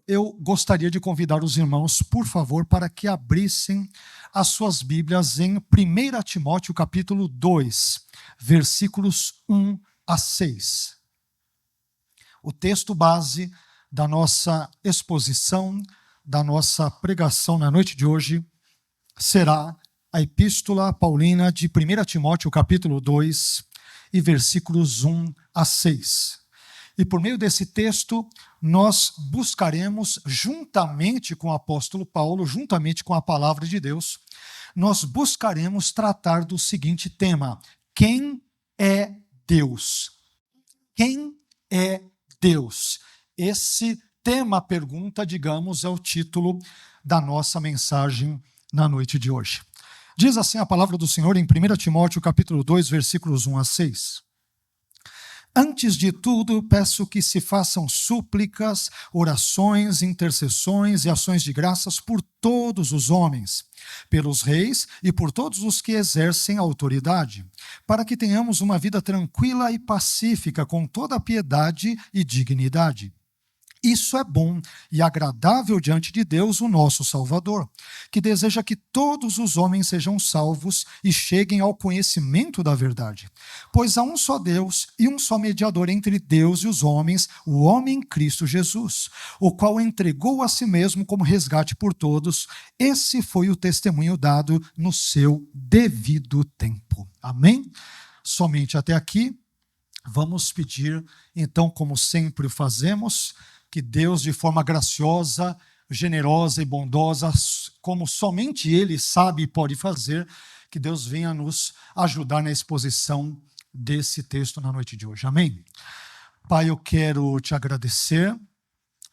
eu gostaria de convidar os irmãos, por favor, para que abrissem as suas Bíblias em 1 Timóteo capítulo 2, versículos 1 a 6. O texto base da nossa exposição, da nossa pregação na noite de hoje, será a Epístola Paulina de 1 Timóteo capítulo 2 e versículos 1 a 6. E por meio desse texto, nós buscaremos, juntamente com o apóstolo Paulo, juntamente com a palavra de Deus, nós buscaremos tratar do seguinte tema: quem é Deus? Quem é Deus? Esse tema, pergunta, digamos, é o título da nossa mensagem na noite de hoje. Diz assim a palavra do Senhor em 1 Timóteo capítulo 2, versículos 1 a 6. Antes de tudo, peço que se façam súplicas, orações, intercessões e ações de graças por todos os homens, pelos reis e por todos os que exercem autoridade, para que tenhamos uma vida tranquila e pacífica, com toda a piedade e dignidade. Isso é bom e agradável diante de Deus, o nosso Salvador, que deseja que todos os homens sejam salvos e cheguem ao conhecimento da verdade. Pois há um só Deus e um só mediador entre Deus e os homens, o homem Cristo Jesus, o qual entregou a si mesmo como resgate por todos. Esse foi o testemunho dado no seu devido tempo. Amém? Somente até aqui. Vamos pedir, então, como sempre o fazemos, que Deus, de forma graciosa, generosa e bondosa, como somente Ele sabe e pode fazer, que Deus venha nos ajudar na exposição desse texto na noite de hoje. Amém? Pai, eu quero te agradecer,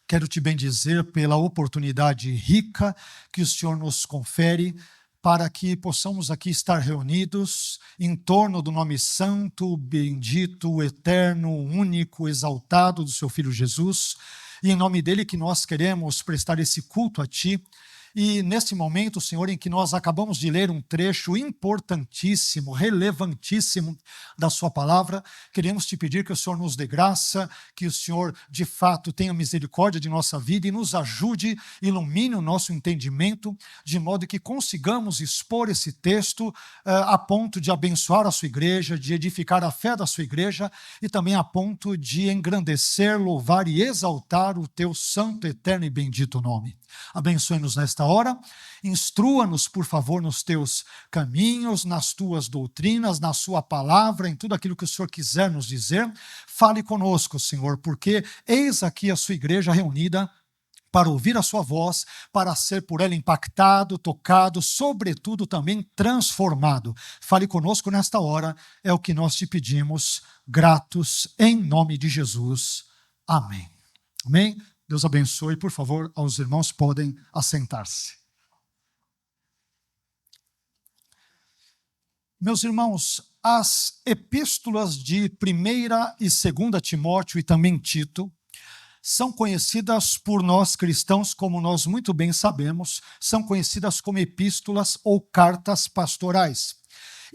quero te bendizer pela oportunidade rica que o Senhor nos confere, para que possamos aqui estar reunidos em torno do nome santo, bendito, eterno, único, exaltado do seu Filho Jesus. E em nome dele que nós queremos prestar esse culto a Ti. E nesse momento, Senhor, em que nós acabamos de ler um trecho importantíssimo, relevantíssimo da Sua palavra, queremos Te pedir que o Senhor nos dê graça, que o Senhor, de fato, tenha misericórdia de nossa vida e nos ajude, ilumine o nosso entendimento, de modo que consigamos expor esse texto a ponto de abençoar a Sua igreja, de edificar a fé da Sua igreja e também a ponto de engrandecer, louvar e exaltar o Teu santo, eterno e bendito nome. Abençoe-nos nesta hora, instrua-nos, por favor, nos Teus caminhos, nas Tuas doutrinas, na Sua palavra, em tudo aquilo que o Senhor quiser nos dizer. Fale conosco, Senhor, porque eis aqui a Sua igreja reunida para ouvir a Sua voz, para ser por ela impactado, tocado, sobretudo também transformado. Fale conosco nesta hora, é o que nós Te pedimos, gratos, em nome de Jesus. Amém. Amém? Deus abençoe, por favor, aos irmãos podem assentar-se. Meus irmãos, as epístolas de 1ª e 2ª Timóteo e também Tito são conhecidas por nós cristãos, como nós muito bem sabemos, são conhecidas como epístolas ou cartas pastorais.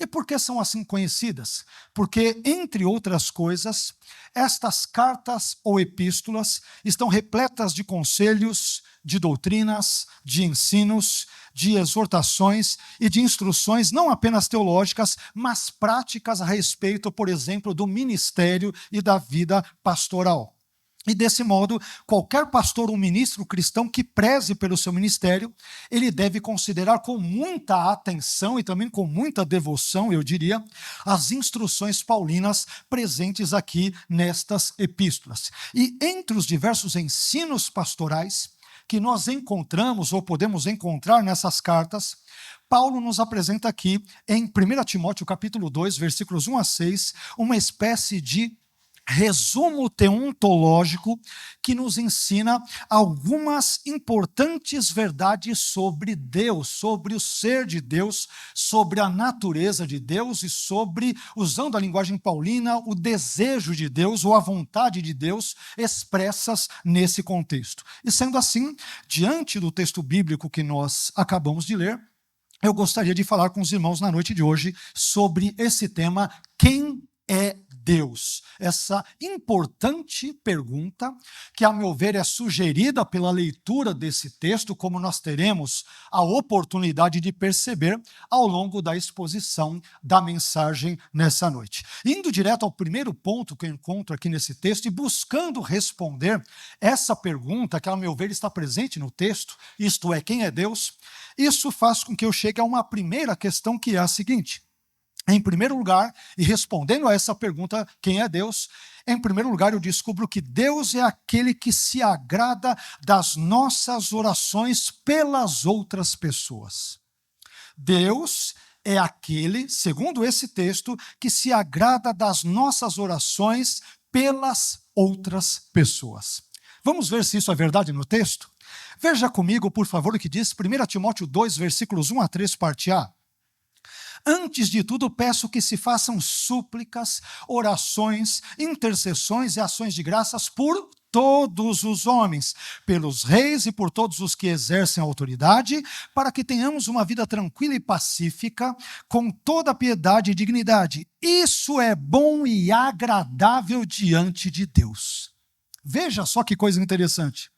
E por que são assim conhecidas? Porque, entre outras coisas, estas cartas ou epístolas estão repletas de conselhos, de doutrinas, de ensinos, de exortações e de instruções não apenas teológicas, mas práticas a respeito, por exemplo, do ministério e da vida pastoral. E desse modo, qualquer pastor ou ministro cristão que preze pelo seu ministério, ele deve considerar com muita atenção e também com muita devoção, eu diria, as instruções paulinas presentes aqui nestas epístolas. E entre os diversos ensinos pastorais que nós encontramos ou podemos encontrar nessas cartas, Paulo nos apresenta aqui em 1 Timóteo capítulo 2, versículos 1 a 6, uma espécie de resumo teontológico que nos ensina algumas importantes verdades sobre Deus, sobre o ser de Deus, sobre a natureza de Deus e sobre, usando a linguagem paulina, o desejo de Deus ou a vontade de Deus expressas nesse contexto. E sendo assim, diante do texto bíblico que nós acabamos de ler, eu gostaria de falar com os irmãos na noite de hoje sobre esse tema: quem é Deus? Essa importante pergunta, que a meu ver é sugerida pela leitura desse texto, como nós teremos a oportunidade de perceber ao longo da exposição da mensagem nessa noite. Indo direto ao primeiro ponto que eu encontro aqui nesse texto e buscando responder essa pergunta, que a meu ver está presente no texto, isto é, quem é Deus? Isso faz com que eu chegue a uma primeira questão, que é a seguinte. Em primeiro lugar, e respondendo a essa pergunta, quem é Deus? Em primeiro lugar, eu descubro que Deus é aquele que se agrada das nossas orações pelas outras pessoas. Deus é aquele, segundo esse texto, que se agrada das nossas orações pelas outras pessoas. Vamos ver se isso é verdade no texto? Veja comigo, por favor, o que diz 1 Timóteo 2, versículos 1 a 3, parte A. Antes de tudo, peço que se façam súplicas, orações, intercessões e ações de graças por todos os homens, pelos reis e por todos os que exercem a autoridade, para que tenhamos uma vida tranquila e pacífica, com toda piedade e dignidade. Isso é bom e agradável diante de Deus. Veja só que coisa interessante.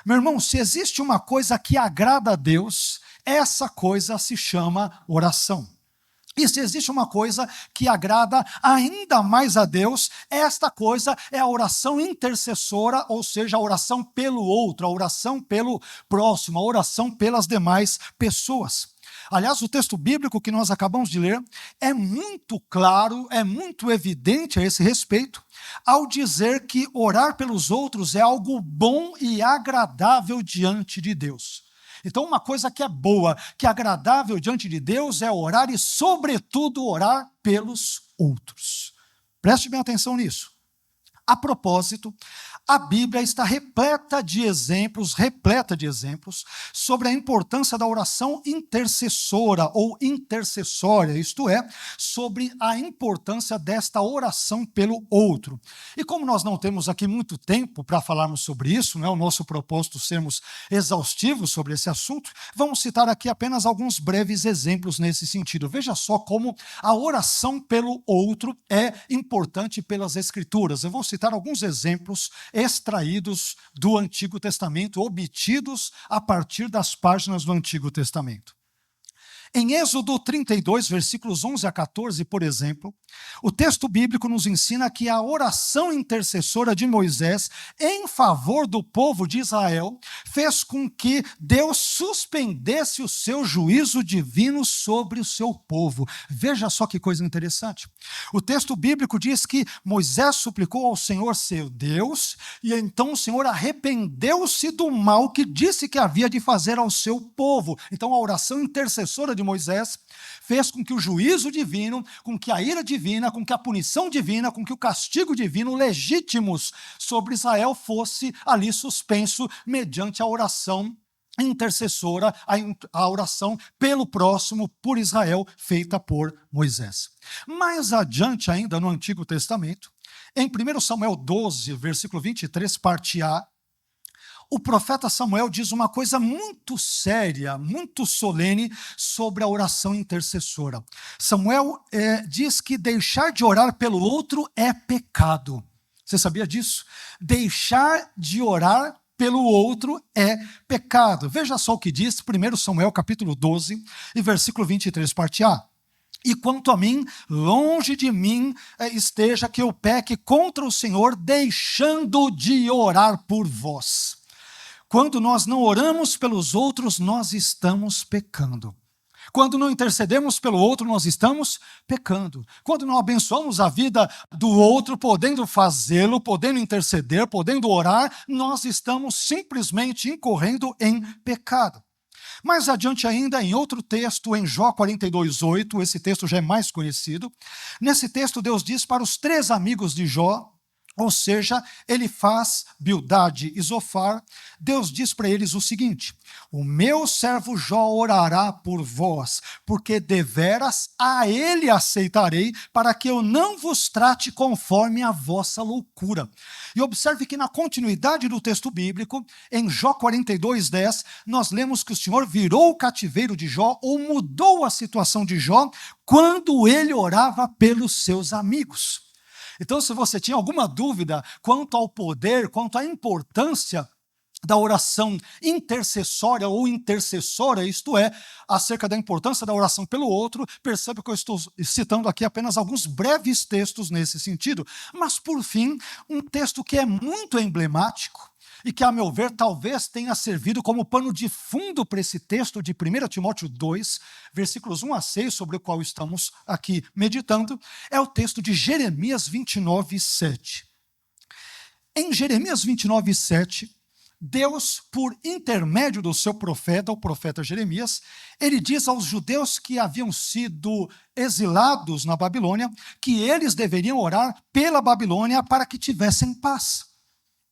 Meu irmão, se existe uma coisa que agrada a Deus, essa coisa se chama oração. E se existe uma coisa que agrada ainda mais a Deus, esta coisa é a oração intercessora, ou seja, a oração pelo outro, a oração pelo próximo, a oração pelas demais pessoas. Aliás, o texto bíblico que nós acabamos de ler é muito claro, é muito evidente a esse respeito, ao dizer que orar pelos outros é algo bom e agradável diante de Deus. Então, uma coisa que é boa, que é agradável diante de Deus é orar e, sobretudo, orar pelos outros. Preste bem atenção nisso. A propósito, a Bíblia está repleta de exemplos sobre a importância da oração intercessora ou intercessória, isto é, sobre a importância desta oração pelo outro. E como nós não temos aqui muito tempo para falarmos sobre isso, não é o nosso propósito sermos exaustivos sobre esse assunto, vamos citar aqui apenas alguns breves exemplos nesse sentido. Veja só como a oração pelo outro é importante pelas Escrituras. Eu vou citar alguns exemplos extraídos do Antigo Testamento, obtidos a partir das páginas do Antigo Testamento. Em Êxodo 32, versículos 11 a 14, por exemplo, o texto bíblico nos ensina que a oração intercessora de Moisés em favor do povo de Israel fez com que Deus suspendesse o seu juízo divino sobre o seu povo. Veja só que coisa interessante. O texto bíblico diz que Moisés suplicou ao Senhor seu Deus, e então o Senhor arrependeu-se do mal que disse que havia de fazer ao seu povo. Então a oração intercessora de Moisés fez com que o juízo divino, com que a ira divina, com que a punição divina, com que o castigo divino legítimos sobre Israel fosse ali suspenso mediante a oração intercessora, a oração pelo próximo, por Israel, feita por Moisés. Mais adiante ainda no Antigo Testamento, em 1 Samuel 12, versículo 23, parte A, o profeta Samuel diz uma coisa muito séria, muito solene sobre a oração intercessora. Samuel diz que deixar de orar pelo outro é pecado. Você sabia disso? Deixar de orar pelo outro é pecado. Veja só o que diz 1 Samuel capítulo 12 e versículo 23, parte A. E quanto a mim, longe de mim esteja que eu peque contra o Senhor, deixando de orar por vós. Quando nós não oramos pelos outros, nós estamos pecando. Quando não intercedemos pelo outro, nós estamos pecando. Quando não abençoamos a vida do outro, podendo fazê-lo, podendo interceder, podendo orar, nós estamos simplesmente incorrendo em pecado. Mais adiante ainda, em outro texto, em Jó 42:8, esse texto já é mais conhecido. Nesse texto, Deus diz para os 3 amigos de Jó, ou seja, Elifaz, Bildade e Zofar, Deus diz para eles o seguinte: o meu servo Jó orará por vós, porque deveras a ele aceitarei, para que eu não vos trate conforme a vossa loucura. E observe que na continuidade do texto bíblico, em Jó 42:10, nós lemos que o Senhor virou o cativeiro de Jó, ou mudou a situação de Jó, quando ele orava pelos seus amigos. Então, se você tinha alguma dúvida quanto ao poder, quanto à importância da oração intercessória ou intercessora, isto é, acerca da importância da oração pelo outro, percebe que eu estou citando aqui apenas alguns breves textos nesse sentido. Mas, por fim, um texto que é muito emblemático e que, a meu ver, talvez tenha servido como pano de fundo para esse texto de 1 Timóteo 2, versículos 1 a 6, sobre o qual estamos aqui meditando, é o texto de Jeremias 29, 7. Em Jeremias 29, 7, Deus, por intermédio do seu profeta, o profeta Jeremias, ele diz aos judeus que haviam sido exilados na Babilônia que eles deveriam orar pela Babilônia para que tivessem paz.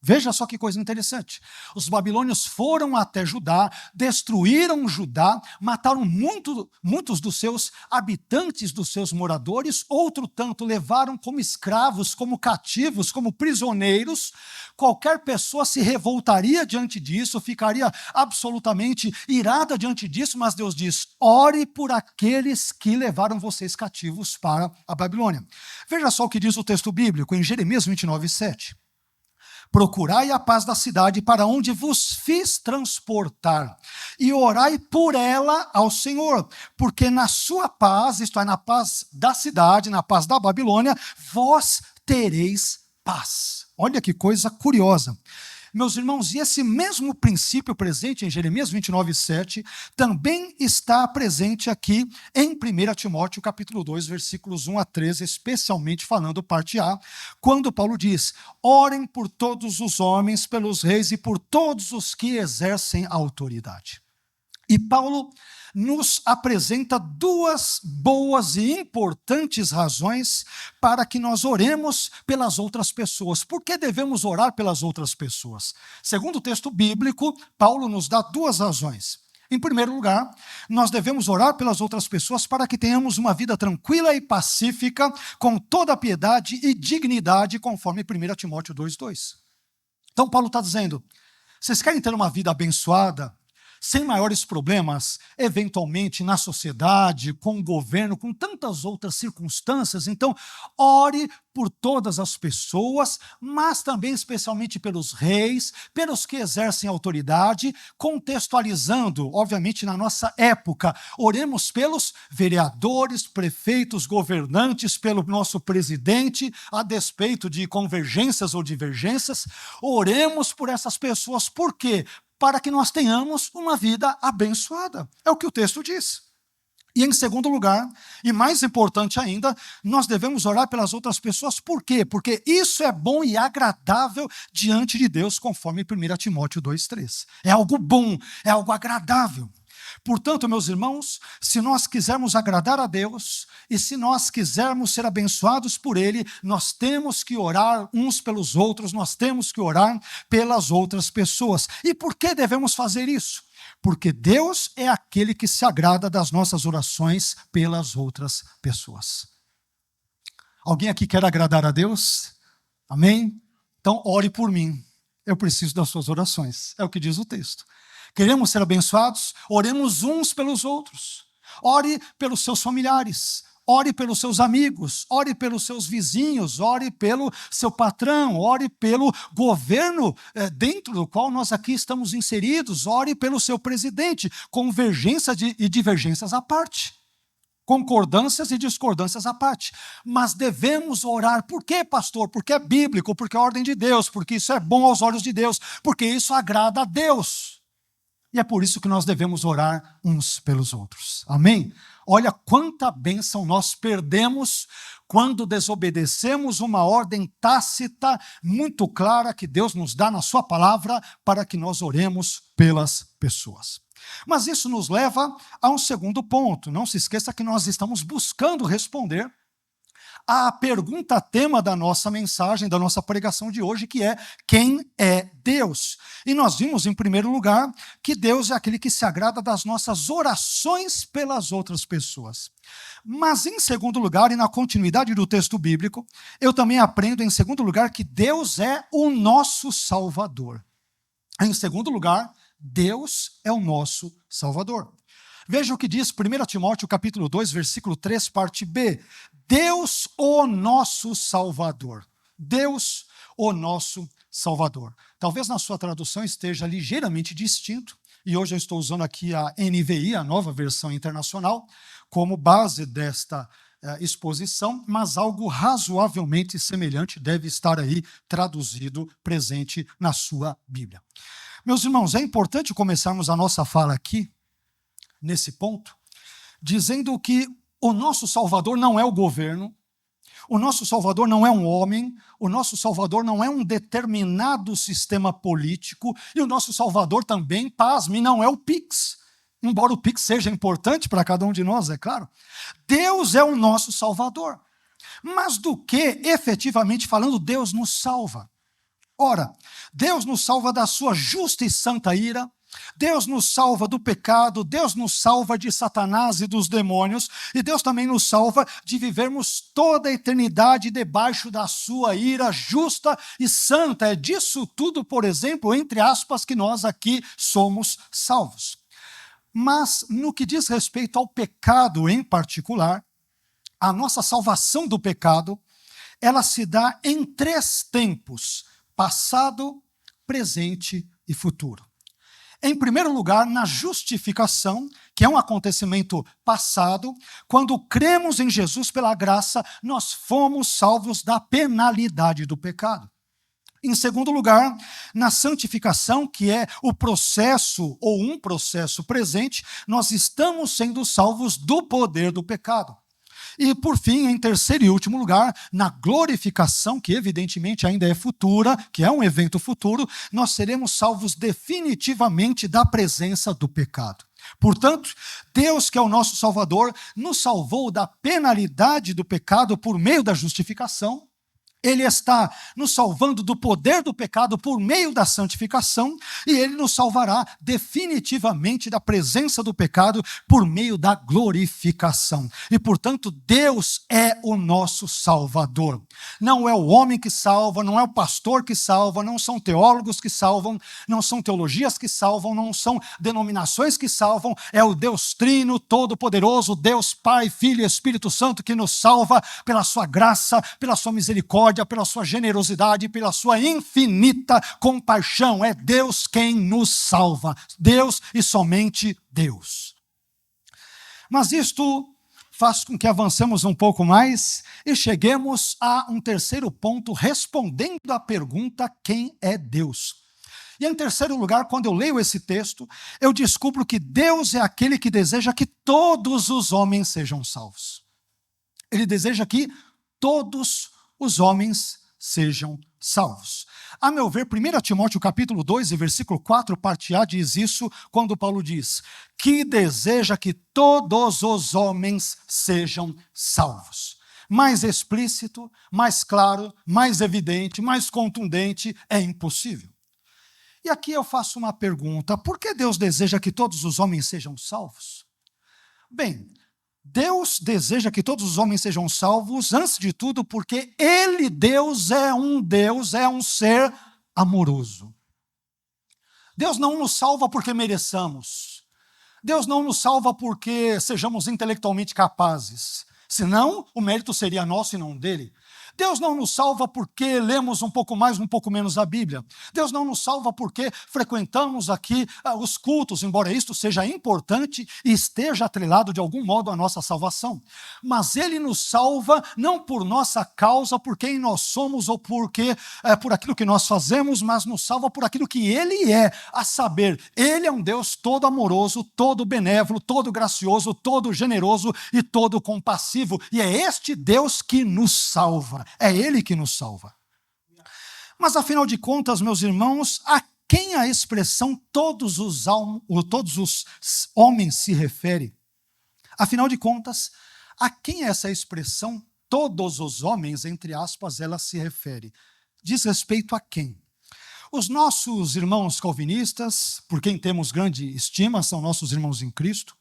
Veja só que coisa interessante. Os babilônios foram até Judá, destruíram Judá, mataram muitos dos seus habitantes, dos seus moradores, outro tanto levaram como escravos, como cativos, como prisioneiros. Qualquer pessoa se revoltaria diante disso, ficaria absolutamente irada diante disso, mas Deus diz: ore por aqueles que levaram vocês cativos para a Babilônia. Veja só o que diz o texto bíblico em Jeremias 29, 7. Procurai a paz da cidade para onde vos fiz transportar, e orai por ela ao Senhor, porque na sua paz, isto é, na paz da cidade, na paz da Babilônia, vós tereis paz. Olha que coisa curiosa. Meus irmãos, e esse mesmo princípio presente em Jeremias 29, 7, também está presente aqui em 1 Timóteo capítulo 2, versículos 1 a 13, especialmente falando parte A, quando Paulo diz: orem por todos os homens, pelos reis e por todos os que exercem autoridade. E Paulo nos apresenta duas boas e importantes razões para que nós oremos pelas outras pessoas. Por que devemos orar pelas outras pessoas? Segundo o texto bíblico, Paulo nos dá duas razões. Em primeiro lugar, nós devemos orar pelas outras pessoas para que tenhamos uma vida tranquila e pacífica, com toda a piedade e dignidade, conforme 1 Timóteo 2,2. Então Paulo está dizendo: vocês querem ter uma vida abençoada, sem maiores problemas, eventualmente na sociedade, com o governo, com tantas outras circunstâncias? Então, ore por todas as pessoas, mas também especialmente pelos reis, pelos que exercem autoridade, contextualizando, obviamente, na nossa época. Oremos pelos vereadores, prefeitos, governantes, pelo nosso presidente, a despeito de convergências ou divergências. Oremos por essas pessoas. Por quê? Para que nós tenhamos uma vida abençoada. É o que o texto diz. E em segundo lugar, e mais importante ainda, nós devemos orar pelas outras pessoas. Por quê? Porque isso é bom e agradável diante de Deus, conforme 1 Timóteo 2,3. É algo bom, é algo agradável. Portanto, meus irmãos, se nós quisermos agradar a Deus e se nós quisermos ser abençoados por Ele, nós temos que orar uns pelos outros, nós temos que orar pelas outras pessoas. E por que devemos fazer isso? Porque Deus é aquele que se agrada das nossas orações pelas outras pessoas. Alguém aqui quer agradar a Deus? Amém? Então, ore por mim. Eu preciso das suas orações. É o que diz o texto. Queremos ser abençoados? Oremos uns pelos outros. Ore pelos seus familiares, ore pelos seus amigos, ore pelos seus vizinhos, ore pelo seu patrão, ore pelo governo dentro do qual nós aqui estamos inseridos, ore pelo seu presidente, convergências e divergências à parte. Concordâncias e discordâncias à parte. Mas devemos orar. Por quê, pastor? Porque é bíblico, porque é a ordem de Deus, porque isso é bom aos olhos de Deus, porque isso agrada a Deus. E é por isso que nós devemos orar uns pelos outros. Amém? Olha quanta bênção nós perdemos quando desobedecemos uma ordem tácita, muito clara, que Deus nos dá na sua palavra, para que nós oremos pelas pessoas. Mas isso nos leva a um segundo ponto. Não se esqueça que nós estamos buscando responder a pergunta tema da nossa mensagem, da nossa pregação de hoje, que é: quem é Deus? E nós vimos, em primeiro lugar, que Deus é aquele que se agrada das nossas orações pelas outras pessoas. Mas, em segundo lugar, e na continuidade do texto bíblico, eu também aprendo, em segundo lugar, que Deus é o nosso Salvador. Em segundo lugar, Deus é o nosso Salvador. Veja o que diz 1 Timóteo capítulo 2, versículo 3, parte B. Deus, o nosso Salvador. Deus, o nosso Salvador. Talvez na sua tradução esteja ligeiramente distinto, e hoje eu estou usando aqui a NVI, a nova versão internacional, como base desta exposição, mas algo razoavelmente semelhante deve estar aí traduzido, presente na sua Bíblia. Meus irmãos, é importante começarmos a nossa fala aqui, nesse ponto, dizendo que o nosso Salvador não é o governo, o nosso Salvador não é um homem, o nosso Salvador não é um determinado sistema político, e o nosso Salvador também, pasme, não é o Pix. Embora o Pix seja importante para cada um de nós, é claro. Deus é o nosso Salvador. Mas do que, efetivamente falando, Deus nos salva? Ora, Deus nos salva da sua justa e santa ira, Deus nos salva do pecado, Deus nos salva de Satanás e dos demônios, e Deus também nos salva de vivermos toda a eternidade debaixo da sua ira justa e santa. É disso tudo, por exemplo, entre aspas, que nós aqui somos salvos. Mas, no que diz respeito ao pecado em particular, a nossa salvação do pecado, ela se dá em 3 tempos: passado, presente e futuro. Em primeiro lugar, na justificação, que é um acontecimento passado, quando cremos em Jesus pela graça, nós fomos salvos da penalidade do pecado. Em segundo lugar, na santificação, que é o processo ou um processo presente, nós estamos sendo salvos do poder do pecado. E, por fim, em terceiro e último lugar, na glorificação, que evidentemente ainda é futura, que é um evento futuro, nós seremos salvos definitivamente da presença do pecado. Portanto, Deus, que é o nosso Salvador, nos salvou da penalidade do pecado por meio da justificação. Ele está nos salvando do poder do pecado por meio da santificação, e Ele nos salvará definitivamente da presença do pecado por meio da glorificação. E, portanto, Deus é o nosso Salvador. Não é o homem que salva, não é o pastor que salva, não são teólogos que salvam, não são teologias que salvam, não são denominações que salvam, é o Deus Trino, Todo-Poderoso, Deus Pai, Filho e Espírito Santo que nos salva pela sua graça, pela sua misericórdia, pela sua generosidade, pela sua infinita compaixão. É Deus quem nos salva. Deus e somente Deus. Mas isto faz com que avancemos um pouco mais e cheguemos a um terceiro ponto, respondendo à pergunta: quem é Deus? E em terceiro lugar, quando eu leio esse texto, eu descubro que Deus é aquele que deseja que todos os homens sejam salvos. Ele deseja que todos os homens sejam salvos. A meu ver, 1 Timóteo capítulo 2 e versículo 4, parte A, diz isso, quando Paulo diz que deseja que todos os homens sejam salvos. Mais explícito, mais claro, mais evidente, mais contundente, é impossível. E aqui eu faço uma pergunta: por que Deus deseja que todos os homens sejam salvos? Bem, Deus deseja que todos os homens sejam salvos, antes de tudo, porque Ele, Deus, é um ser amoroso. Deus não nos salva porque mereçamos. Deus não nos salva porque sejamos intelectualmente capazes. Senão, o mérito seria nosso e não dele. Deus não nos salva porque lemos um pouco mais, um pouco menos a Bíblia. Deus não nos salva porque frequentamos aqui os cultos, embora isto seja importante e esteja atrelado de algum modo à nossa salvação. Mas Ele nos salva não por nossa causa, por quem nós somos ou por aquilo que nós fazemos, mas nos salva por aquilo que Ele é, a saber, Ele é um Deus todo amoroso, todo benévolo, todo gracioso, todo generoso e todo compassivo. E é este Deus que nos salva. É Ele que nos salva. Mas, afinal de contas, meus irmãos, a quem a expressão todos os homens se refere? Afinal de contas, a quem essa expressão todos os homens, entre aspas, ela se refere? Diz respeito a quem? Os nossos irmãos calvinistas, por quem temos grande estima, são nossos irmãos em Cristo,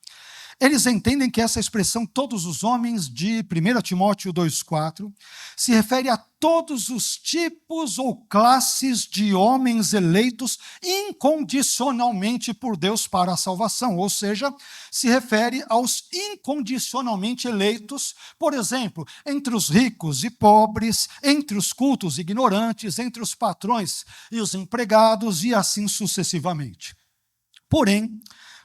Eles entendem que essa expressão todos os homens de 1 Timóteo 2,4 se refere a todos os tipos ou classes de homens eleitos incondicionalmente por Deus para a salvação, ou seja, se refere aos incondicionalmente eleitos, por exemplo, entre os ricos e pobres, entre os cultos e ignorantes, entre os patrões e os empregados e assim sucessivamente. Porém,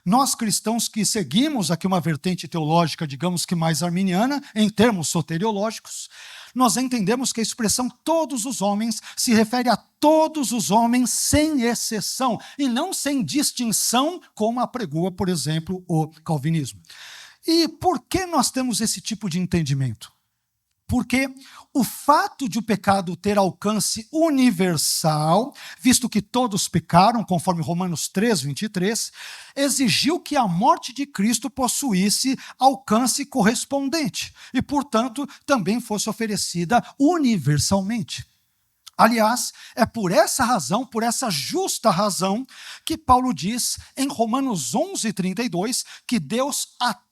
nós cristãos que seguimos aqui uma vertente teológica, digamos que mais arminiana, em termos soteriológicos, nós entendemos que a expressão todos os homens se refere a todos os homens sem exceção, e não sem distinção, como apregoa, por exemplo, o calvinismo. E por que nós temos esse tipo de entendimento? Porque o fato de o pecado ter alcance universal, visto que todos pecaram, conforme Romanos 3, 23, exigiu que a morte de Cristo possuísse alcance correspondente e, portanto, também fosse oferecida universalmente. Aliás, é por essa razão, por essa justa razão, que Paulo diz em Romanos 11, 32, que Deus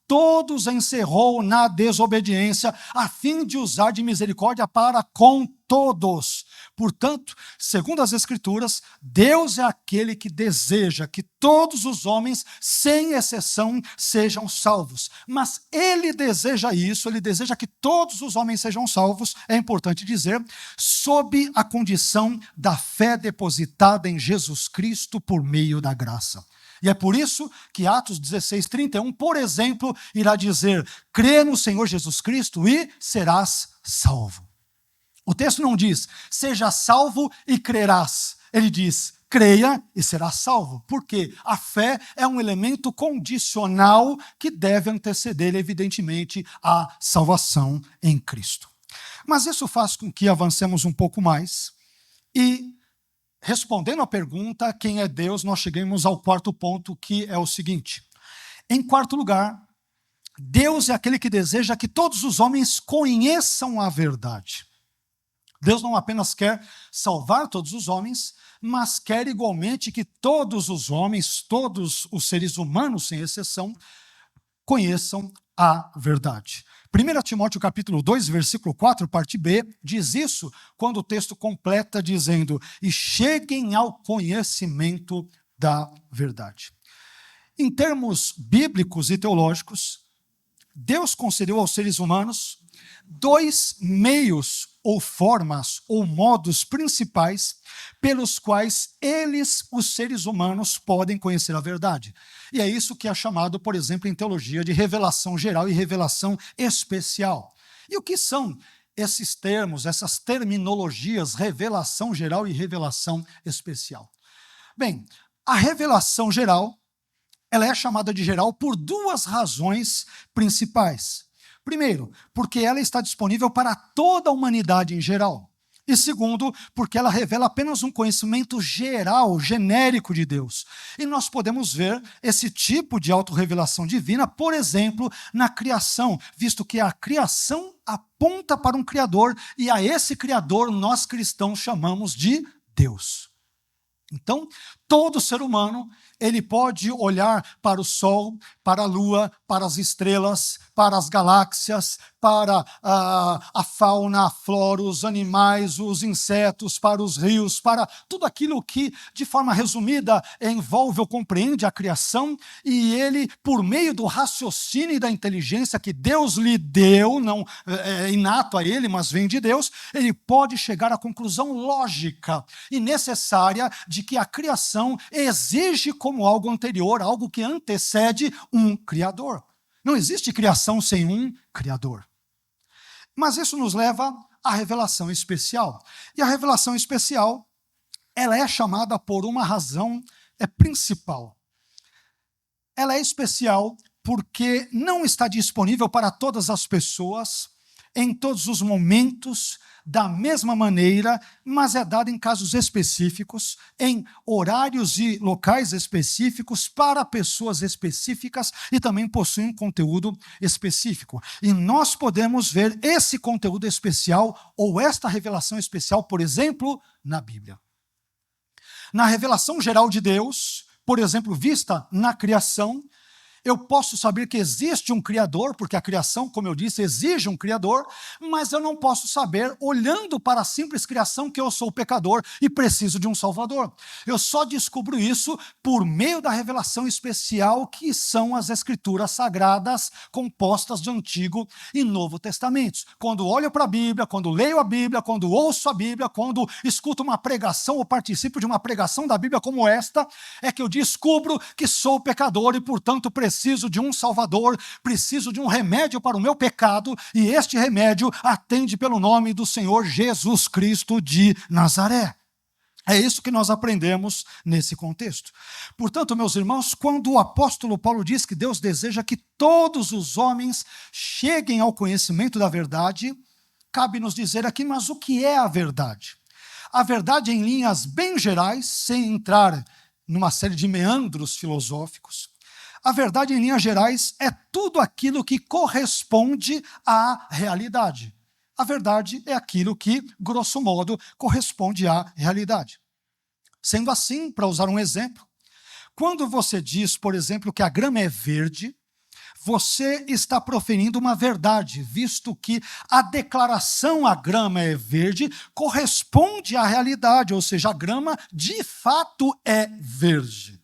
todos encerrou na desobediência, a fim de usar de misericórdia para com todos. Portanto, segundo as Escrituras, Deus é aquele que deseja que todos os homens, sem exceção, sejam salvos. Mas Ele deseja isso, Ele deseja que todos os homens sejam salvos, é importante dizer, sob a condição da fé depositada em Jesus Cristo por meio da graça. E é por isso que Atos 16, 31, por exemplo, irá dizer: crê no Senhor Jesus Cristo e serás salvo. O texto não diz, seja salvo e crerás. Ele diz, creia e será salvo. Por quê? A fé é um elemento condicional que deve anteceder, evidentemente, a salvação em Cristo. Mas isso faz com que avancemos um pouco mais e, respondendo à pergunta, quem é Deus, nós chegamos ao quarto ponto, que é o seguinte. Em quarto lugar, Deus é aquele que deseja que todos os homens conheçam a verdade. Deus não apenas quer salvar todos os homens, mas quer igualmente que todos os homens, todos os seres humanos, sem exceção, conheçam a verdade. 1 Timóteo capítulo 2, versículo 4, parte B, diz isso quando o texto completa dizendo: e cheguem ao conhecimento da verdade. Em termos bíblicos e teológicos, Deus concedeu aos seres humanos dois meios ou formas ou modos principais pelos quais eles, os seres humanos, podem conhecer a verdade. E é isso que é chamado, por exemplo, em teologia de revelação geral e revelação especial. E o que são esses termos, essas terminologias, revelação geral e revelação especial? Bem, a revelação geral, ela é chamada de geral por duas razões principais. Primeiro, porque ela está disponível para toda a humanidade em geral. E segundo, porque ela revela apenas um conhecimento geral, genérico de Deus. E nós podemos ver esse tipo de autorrevelação divina, por exemplo, na criação, visto que a criação aponta para um Criador, e a esse Criador nós cristãos chamamos de Deus. Então, todo ser humano, ele pode olhar para o sol, para a lua, para as estrelas, para as galáxias, para a fauna, a flora, os animais, os insetos, para os rios, para tudo aquilo que, de forma resumida, envolve ou compreende a criação, e ele, por meio do raciocínio e da inteligência que Deus lhe deu, não é inato a ele, mas vem de Deus, ele pode chegar à conclusão lógica e necessária de que a criação exige como algo anterior, algo que antecede um Criador. Não existe criação sem um Criador. Mas isso nos leva à revelação especial. E a revelação especial, ela é chamada por uma razão principal. Ela é especial porque não está disponível para todas as pessoas, em todos os momentos, da mesma maneira, mas é dada em casos específicos, em horários e locais específicos, para pessoas específicas e também possui um conteúdo específico. E nós podemos ver esse conteúdo especial ou esta revelação especial, por exemplo, na Bíblia. Na revelação geral de Deus, por exemplo, vista na criação, Eu posso saber que existe um Criador, porque a criação, como eu disse, exige um Criador, mas eu não posso saber, olhando para a simples criação, que eu sou pecador e preciso de um Salvador. Eu só descubro isso por meio da revelação especial que são as Escrituras Sagradas, compostas de Antigo e Novo Testamentos. Quando olho para a Bíblia, quando leio a Bíblia, quando ouço a Bíblia, quando escuto uma pregação ou participo de uma pregação da Bíblia como esta, é que eu descubro que sou pecador e, portanto, preciso de um Salvador, preciso de um remédio para o meu pecado, e este remédio atende pelo nome do Senhor Jesus Cristo de Nazaré. É isso que nós aprendemos nesse contexto. Portanto, meus irmãos, quando o apóstolo Paulo diz que Deus deseja que todos os homens cheguem ao conhecimento da verdade, cabe nos dizer aqui, mas o que é a verdade? A verdade, em linhas bem gerais, sem entrar numa série de meandros filosóficos, a verdade, em linhas gerais, é tudo aquilo que corresponde à realidade. A verdade é aquilo que, grosso modo, corresponde à realidade. Sendo assim, para usar um exemplo, quando você diz, por exemplo, que a grama é verde, você está proferindo uma verdade, visto que a declaração "a grama é verde" corresponde à realidade, ou seja, a grama de fato é verde.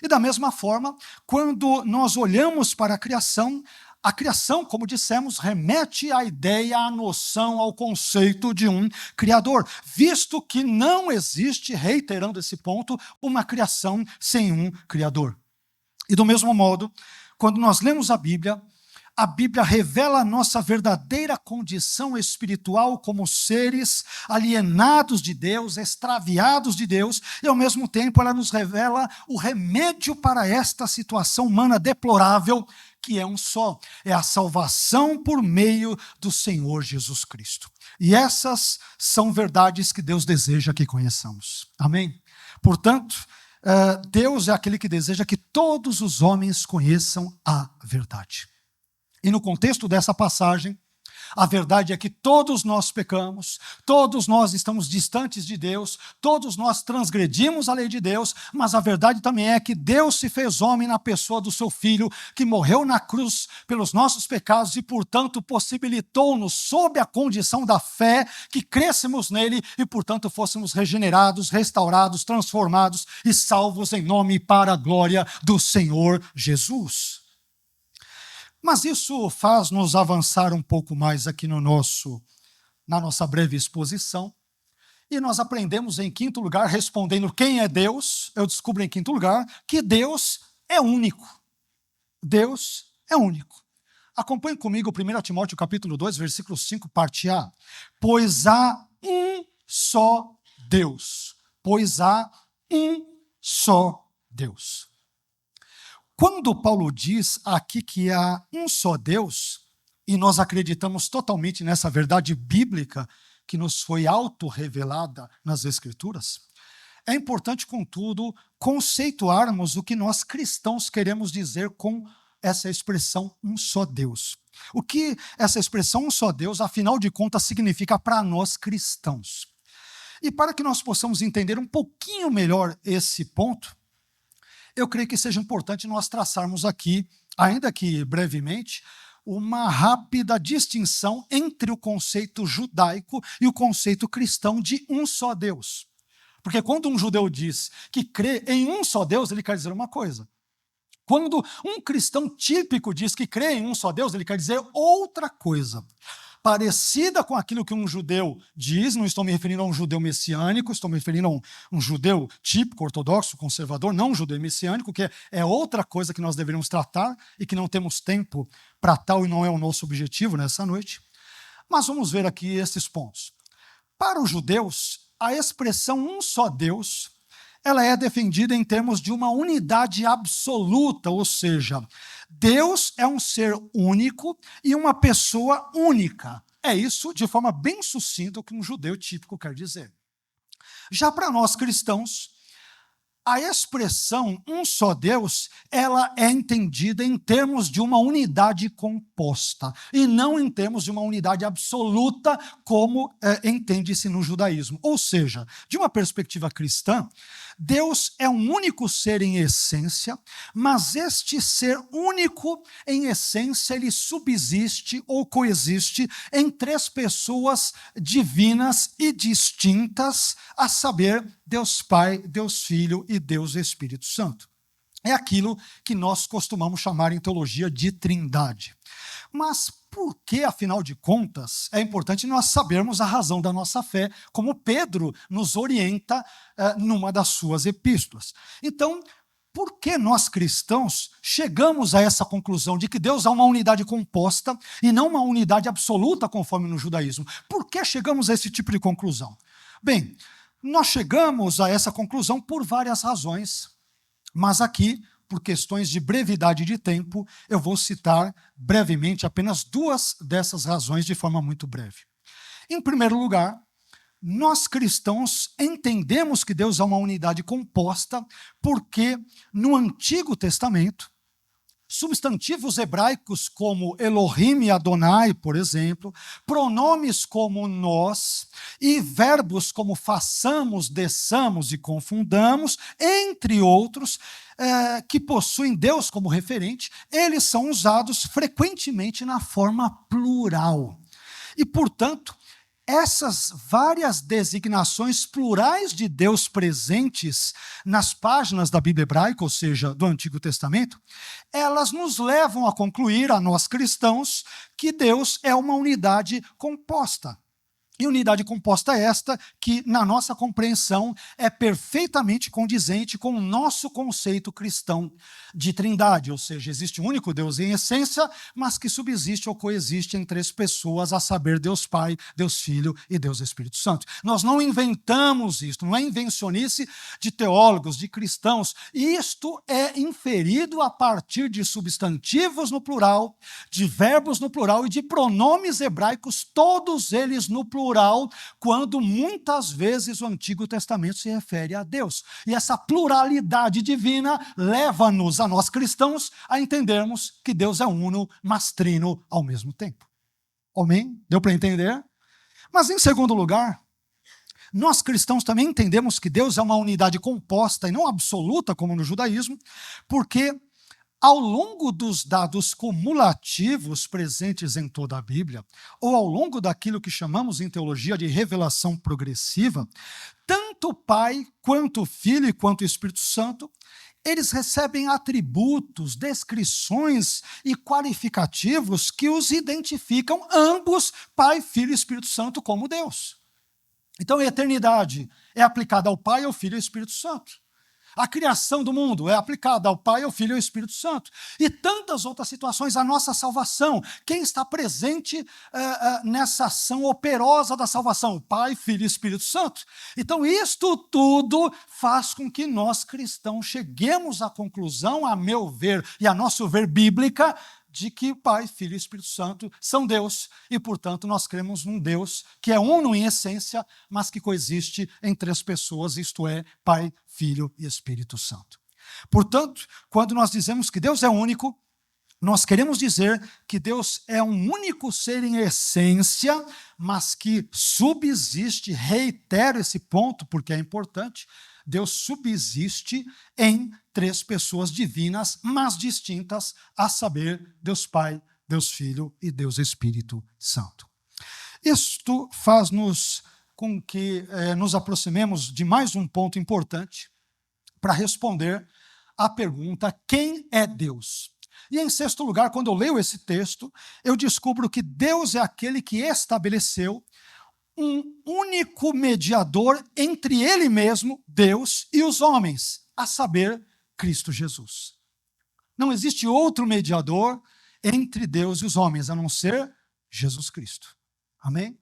E da mesma forma, quando nós olhamos para a criação, como dissemos, remete à ideia, à noção, ao conceito de um Criador, visto que não existe, reiterando esse ponto, uma criação sem um Criador. E do mesmo modo, quando nós lemos a Bíblia revela a nossa verdadeira condição espiritual como seres alienados de Deus, extraviados de Deus, e ao mesmo tempo ela nos revela o remédio para esta situação humana deplorável, que é um só: é a salvação por meio do Senhor Jesus Cristo. E essas são verdades que Deus deseja que conheçamos. Amém? Portanto, Deus é aquele que deseja que todos os homens conheçam a verdade. E no contexto dessa passagem, a verdade é que todos nós pecamos, todos nós estamos distantes de Deus, todos nós transgredimos a lei de Deus, mas a verdade também é que Deus se fez homem na pessoa do seu Filho, que morreu na cruz pelos nossos pecados e, portanto, possibilitou-nos, sob a condição da fé, que crêssemos nele e, portanto, fôssemos regenerados, restaurados, transformados e salvos em nome e para a glória do Senhor Jesus. Mas isso faz-nos avançar um pouco mais aqui na nossa breve exposição. E nós aprendemos, em quinto lugar, respondendo quem é Deus, eu descubro em quinto lugar que Deus é único. Deus é único. Acompanhe comigo 1 Timóteo capítulo 2, versículo 5, parte A. Pois há um só Deus. Pois há um só Deus. Quando Paulo diz aqui que há um só Deus, e nós acreditamos totalmente nessa verdade bíblica que nos foi auto-revelada nas Escrituras, é importante, contudo, conceituarmos o que nós cristãos queremos dizer com essa expressão "um só Deus". O que essa expressão "um só Deus", afinal de contas, significa para nós cristãos. E para que nós possamos entender um pouquinho melhor esse ponto, eu creio que seja importante nós traçarmos aqui, ainda que brevemente, uma rápida distinção entre o conceito judaico e o conceito cristão de um só Deus. Porque quando um judeu diz que crê em um só Deus, ele quer dizer uma coisa. Quando um cristão típico diz que crê em um só Deus, ele quer dizer outra coisa. Parecida com aquilo que um judeu diz, não estou me referindo a um judeu messiânico, estou me referindo a um judeu típico, ortodoxo, conservador, não um judeu messiânico, que é outra coisa que nós deveríamos tratar e que não temos tempo para tal e não é o nosso objetivo nessa noite. Mas vamos ver aqui esses pontos. Para os judeus, a expressão "um só Deus", ela é defendida em termos de uma unidade absoluta, ou seja, Deus é um ser único e uma pessoa única. É isso, de forma bem sucinta, o que um judeu típico quer dizer. Já para nós cristãos, A expressão um só Deus, ela é entendida em termos de uma unidade composta, e não em termos de uma unidade absoluta, como entende-se no judaísmo. Ou seja, de uma perspectiva cristã, Deus é um único ser em essência, mas este ser único em essência, ele subsiste ou coexiste em três pessoas divinas e distintas, a saber, Deus Pai, Deus Filho e Deus Espírito Santo. É aquilo que nós costumamos chamar em teologia de trindade. Mas por que, afinal de contas, é importante nós sabermos a razão da nossa fé, como Pedro nos orienta numa das suas epístolas? Então, por que nós cristãos chegamos a essa conclusão de que Deus é uma unidade composta e não uma unidade absoluta, conforme no judaísmo? Por que chegamos a esse tipo de conclusão? Bem, nós chegamos a essa conclusão por várias razões, mas aqui, por questões de brevidade de tempo, eu vou citar brevemente apenas duas dessas razões de forma muito breve. Em primeiro lugar, nós cristãos entendemos que Deus é uma unidade composta porque no Antigo Testamento, substantivos hebraicos como Elohim e Adonai, por exemplo, pronomes como nós e verbos como façamos, desçamos e confundamos, entre outros, que possuem Deus como referente, eles são usados frequentemente na forma plural. E, portanto, essas várias designações plurais de Deus presentes nas páginas da Bíblia hebraica, ou seja, do Antigo Testamento, elas nos levam a concluir, a nós cristãos, que Deus é uma unidade composta. E unidade composta esta que, na nossa compreensão, é perfeitamente condizente com o nosso conceito cristão de trindade, ou seja, existe um único Deus em essência, mas que subsiste ou coexiste em três pessoas, a saber, Deus Pai, Deus Filho e Deus Espírito Santo. Nós não inventamos isto, não é invencionice de teólogos, de cristãos. Isto é inferido a partir de substantivos no plural, de verbos no plural e de pronomes hebraicos, todos eles no plural, quando muitas vezes o Antigo Testamento se refere a Deus. E essa pluralidade divina leva-nos, a nós cristãos, a entendermos que Deus é uno, mas trino ao mesmo tempo. Amém? Deu para entender? Mas, em segundo lugar, nós cristãos também entendemos que Deus é uma unidade composta e não absoluta, como no judaísmo, porque ao longo dos dados cumulativos presentes em toda a Bíblia, ou ao longo daquilo que chamamos em teologia de revelação progressiva, tanto o Pai, quanto o Filho e quanto o Espírito Santo, eles recebem atributos, descrições e qualificativos que os identificam ambos, Pai, Filho e Espírito Santo, como Deus. Então a eternidade é aplicada ao Pai, ao Filho e ao Espírito Santo. A criação do mundo é aplicada ao Pai, ao Filho e ao Espírito Santo. E tantas outras situações, a nossa salvação. Quem está presente nessa ação operosa da salvação? O Pai, Filho e Espírito Santo. Então, isto tudo faz com que nós cristãos cheguemos à conclusão, a meu ver e a nosso ver bíblica, de que o Pai, Filho e Espírito Santo são Deus e, portanto, nós cremos num Deus que é uno em essência, mas que coexiste em três pessoas, isto é, Pai, Filho e Espírito Santo. Portanto, quando nós dizemos que Deus é único, nós queremos dizer que Deus é um único ser em essência, mas que subsiste, reitero esse ponto porque é importante, Deus subsiste em três pessoas divinas, mas distintas, a saber, Deus Pai, Deus Filho e Deus Espírito Santo. Isto faz-nos com que nos aproximemos de mais um ponto importante para responder à pergunta: quem é Deus? E em sexto lugar, quando eu leio esse texto, eu descubro que Deus é aquele que estabeleceu um único mediador entre Ele mesmo, Deus, e os homens, a saber, Cristo Jesus. Não existe outro mediador entre Deus e os homens, a não ser Jesus Cristo. Amém?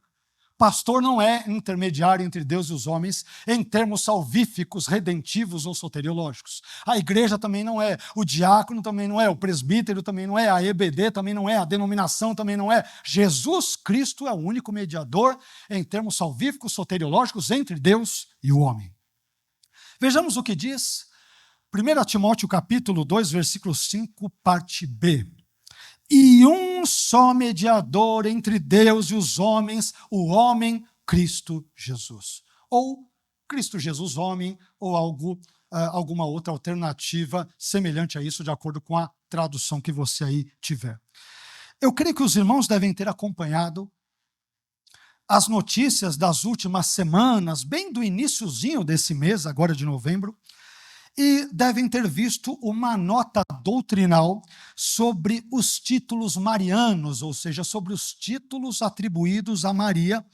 Pastor não é intermediário entre Deus e os homens em termos salvíficos, redentivos ou soteriológicos. A igreja também não é, o diácono também não é, o presbítero também não é, a EBD também não é, a denominação também não é. Jesus Cristo é o único mediador em termos salvíficos, soteriológicos entre Deus e o homem. Vejamos o que diz 1 Timóteo capítulo 2, versículo 5, parte B. E um só mediador entre Deus e os homens, o homem Cristo Jesus. Ou Cristo Jesus homem, ou alguma outra alternativa semelhante a isso, de acordo com a tradução que você aí tiver. Eu creio que os irmãos devem ter acompanhado as notícias das últimas semanas, bem do iniciozinho desse mês, agora de novembro, e devem ter visto uma nota doutrinal sobre os títulos marianos, ou seja, sobre os títulos atribuídos a Maria,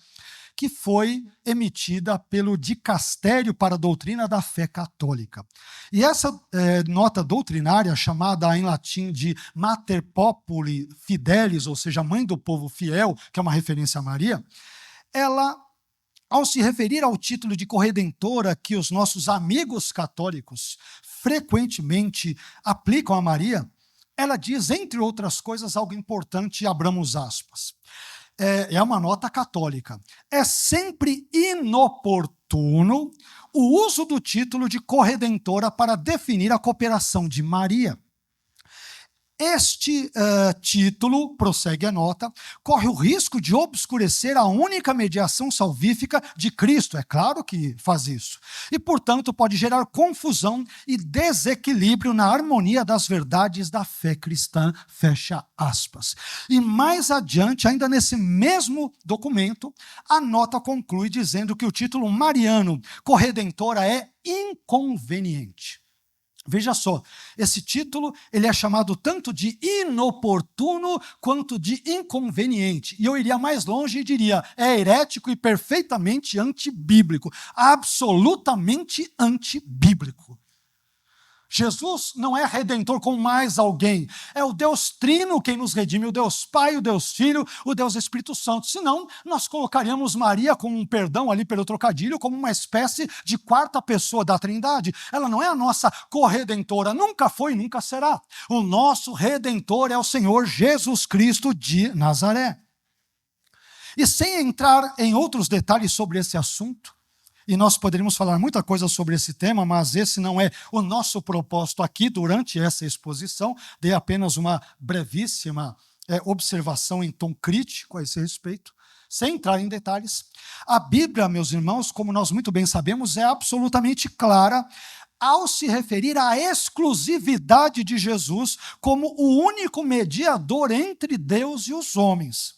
que foi emitida pelo Dicastério para a Doutrina da Fé Católica. E essa nota doutrinária, chamada em latim de Mater Populi Fidelis, ou seja, Mãe do Povo Fiel, que é uma referência a Maria, ela, ao se referir ao título de corredentora que os nossos amigos católicos frequentemente aplicam a Maria, ela diz, entre outras coisas, algo importante, abramos aspas. É uma nota católica. É sempre inoportuno o uso do título de corredentora para definir a cooperação de Maria. Este título, prossegue a nota, corre o risco de obscurecer a única mediação salvífica de Cristo. É claro que faz isso. E, portanto, pode gerar confusão e desequilíbrio na harmonia das verdades da fé cristã, fecha aspas. E mais adiante, ainda nesse mesmo documento, a nota conclui dizendo que o título mariano corredentora é inconveniente. Veja só, esse título ele é chamado tanto de inoportuno quanto de inconveniente. E eu iria mais longe e diria, é herético e perfeitamente antibíblico, absolutamente antibíblico. Jesus não é redentor com mais alguém, é o Deus Trino quem nos redime, o Deus Pai, o Deus Filho, o Deus Espírito Santo. Senão, nós colocaríamos Maria, com um perdão ali pelo trocadilho, como uma espécie de quarta pessoa da Trindade. Ela não é a nossa corredentora, nunca foi e nunca será. O nosso Redentor é o Senhor Jesus Cristo de Nazaré. E sem entrar em outros detalhes sobre esse assunto, e nós poderíamos falar muita coisa sobre esse tema, mas esse não é o nosso propósito aqui durante essa exposição. Dei apenas uma brevíssima observação em tom crítico a esse respeito, sem entrar em detalhes. A Bíblia, meus irmãos, como nós muito bem sabemos, é absolutamente clara ao se referir à exclusividade de Jesus como o único mediador entre Deus e os homens.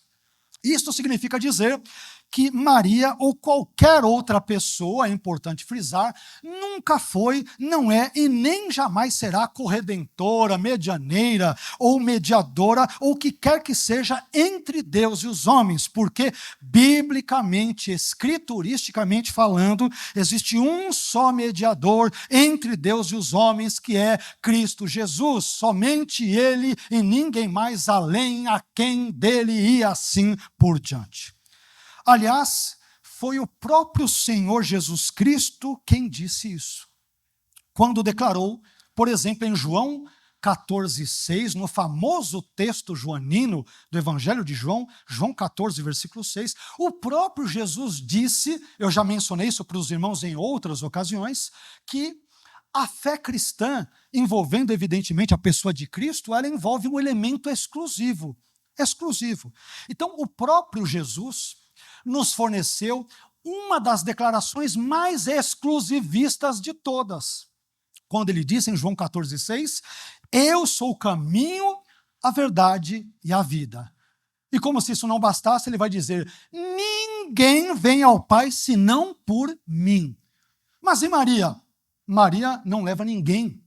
Isto significa dizer que Maria ou qualquer outra pessoa, é importante frisar, nunca foi, não é e nem jamais será corredentora, medianeira ou mediadora ou o que quer que seja entre Deus e os homens, porque biblicamente, escrituristicamente falando, existe um só mediador entre Deus e os homens, que é Cristo Jesus, somente Ele e ninguém mais além, a quem dele e assim por diante. Aliás, foi o próprio Senhor Jesus Cristo quem disse isso. Quando declarou, por exemplo, em João 14,6, no famoso texto joanino do Evangelho de João, João 14, versículo 6, o próprio Jesus disse, eu já mencionei isso para os irmãos em outras ocasiões, que a fé cristã, envolvendo evidentemente a pessoa de Cristo, ela envolve um elemento exclusivo. Então, o próprio Jesus nos forneceu uma das declarações mais exclusivistas de todas. Quando ele disse em João 14,6, eu sou o caminho, a verdade e a vida. E como se isso não bastasse, ele vai dizer, ninguém vem ao Pai senão por mim. Mas e Maria? Maria não leva ninguém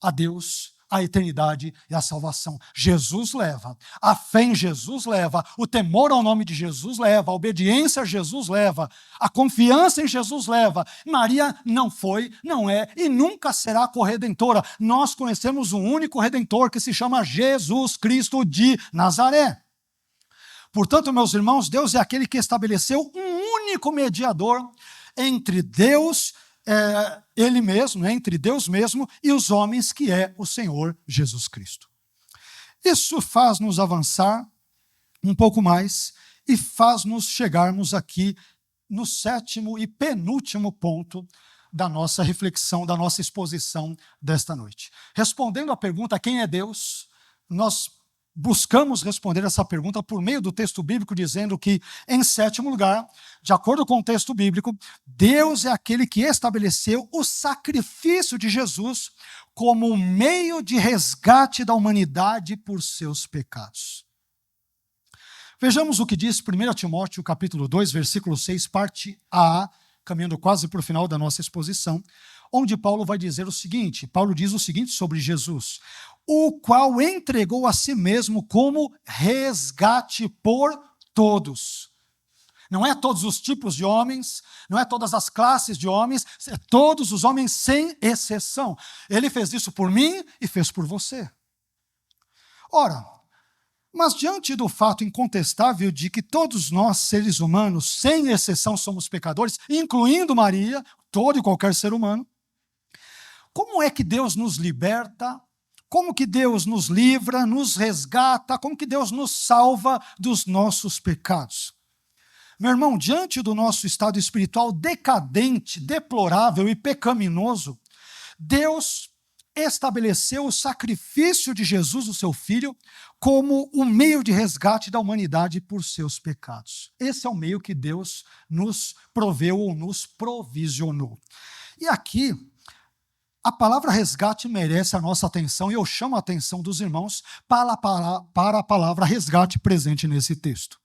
a Deus, a eternidade e a salvação. Jesus leva, a fé em Jesus leva, o temor ao nome de Jesus leva, a obediência a Jesus leva, a confiança em Jesus leva. Maria não foi, não é e nunca será corredentora. Nós conhecemos um único Redentor que se chama Jesus Cristo de Nazaré. Portanto, meus irmãos, Deus é aquele que estabeleceu um único mediador entre Deus Ele mesmo, entre Deus mesmo e os homens, que é o Senhor Jesus Cristo. Isso faz-nos avançar um pouco mais e faz-nos chegarmos aqui no sétimo e penúltimo ponto da nossa reflexão, da nossa exposição desta noite. Respondendo à pergunta quem é Deus, nós buscamos responder essa pergunta por meio do texto bíblico, dizendo que, em sétimo lugar, de acordo com o texto bíblico, Deus é aquele que estabeleceu o sacrifício de Jesus como meio de resgate da humanidade por seus pecados. Vejamos o que diz 1 Timóteo, capítulo 2, versículo 6, parte A, caminhando quase para o final da nossa exposição, onde Paulo vai dizer o seguinte, Paulo diz o seguinte sobre Jesus: o qual entregou a si mesmo como resgate por todos. Não é todos os tipos de homens, não é todas as classes de homens, é todos os homens sem exceção. Ele fez isso por mim e fez por você. Ora, mas diante do fato incontestável de que todos nós, seres humanos, sem exceção, somos pecadores, incluindo Maria, todo e qualquer ser humano, como é que Deus nos liberta? Como que Deus nos livra, nos resgata? Como que Deus nos salva dos nossos pecados? Meu irmão, diante do nosso estado espiritual decadente, deplorável e pecaminoso, Deus estabeleceu o sacrifício de Jesus, o seu Filho, como o meio de resgate da humanidade por seus pecados. Esse é o meio que Deus nos proveu ou nos provisionou. E aqui, a palavra resgate merece a nossa atenção, e eu chamo a atenção dos irmãos para a palavra resgate presente nesse texto.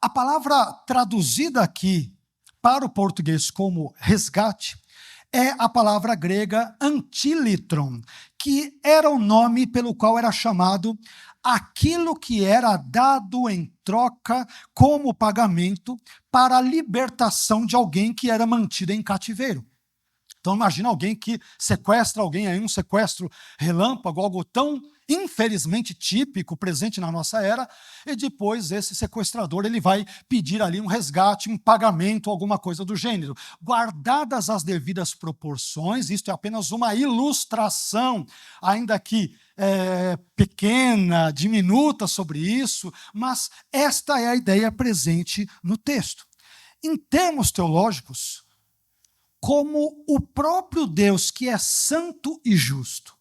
A palavra traduzida aqui para o português como resgate é a palavra grega antilitron, que era o nome pelo qual era chamado aquilo que era dado em troca como pagamento para a libertação de alguém que era mantido em cativeiro. Então imagina alguém que sequestra alguém, aí um sequestro relâmpago, algo tão infelizmente típico, presente na nossa era, e depois esse sequestrador ele vai pedir ali um resgate, um pagamento, alguma coisa do gênero. Guardadas as devidas proporções, isto é apenas uma ilustração, ainda que pequena, diminuta sobre isso, mas esta é a ideia presente no texto. Em termos teológicos, como o próprio Deus, que é santo e justo,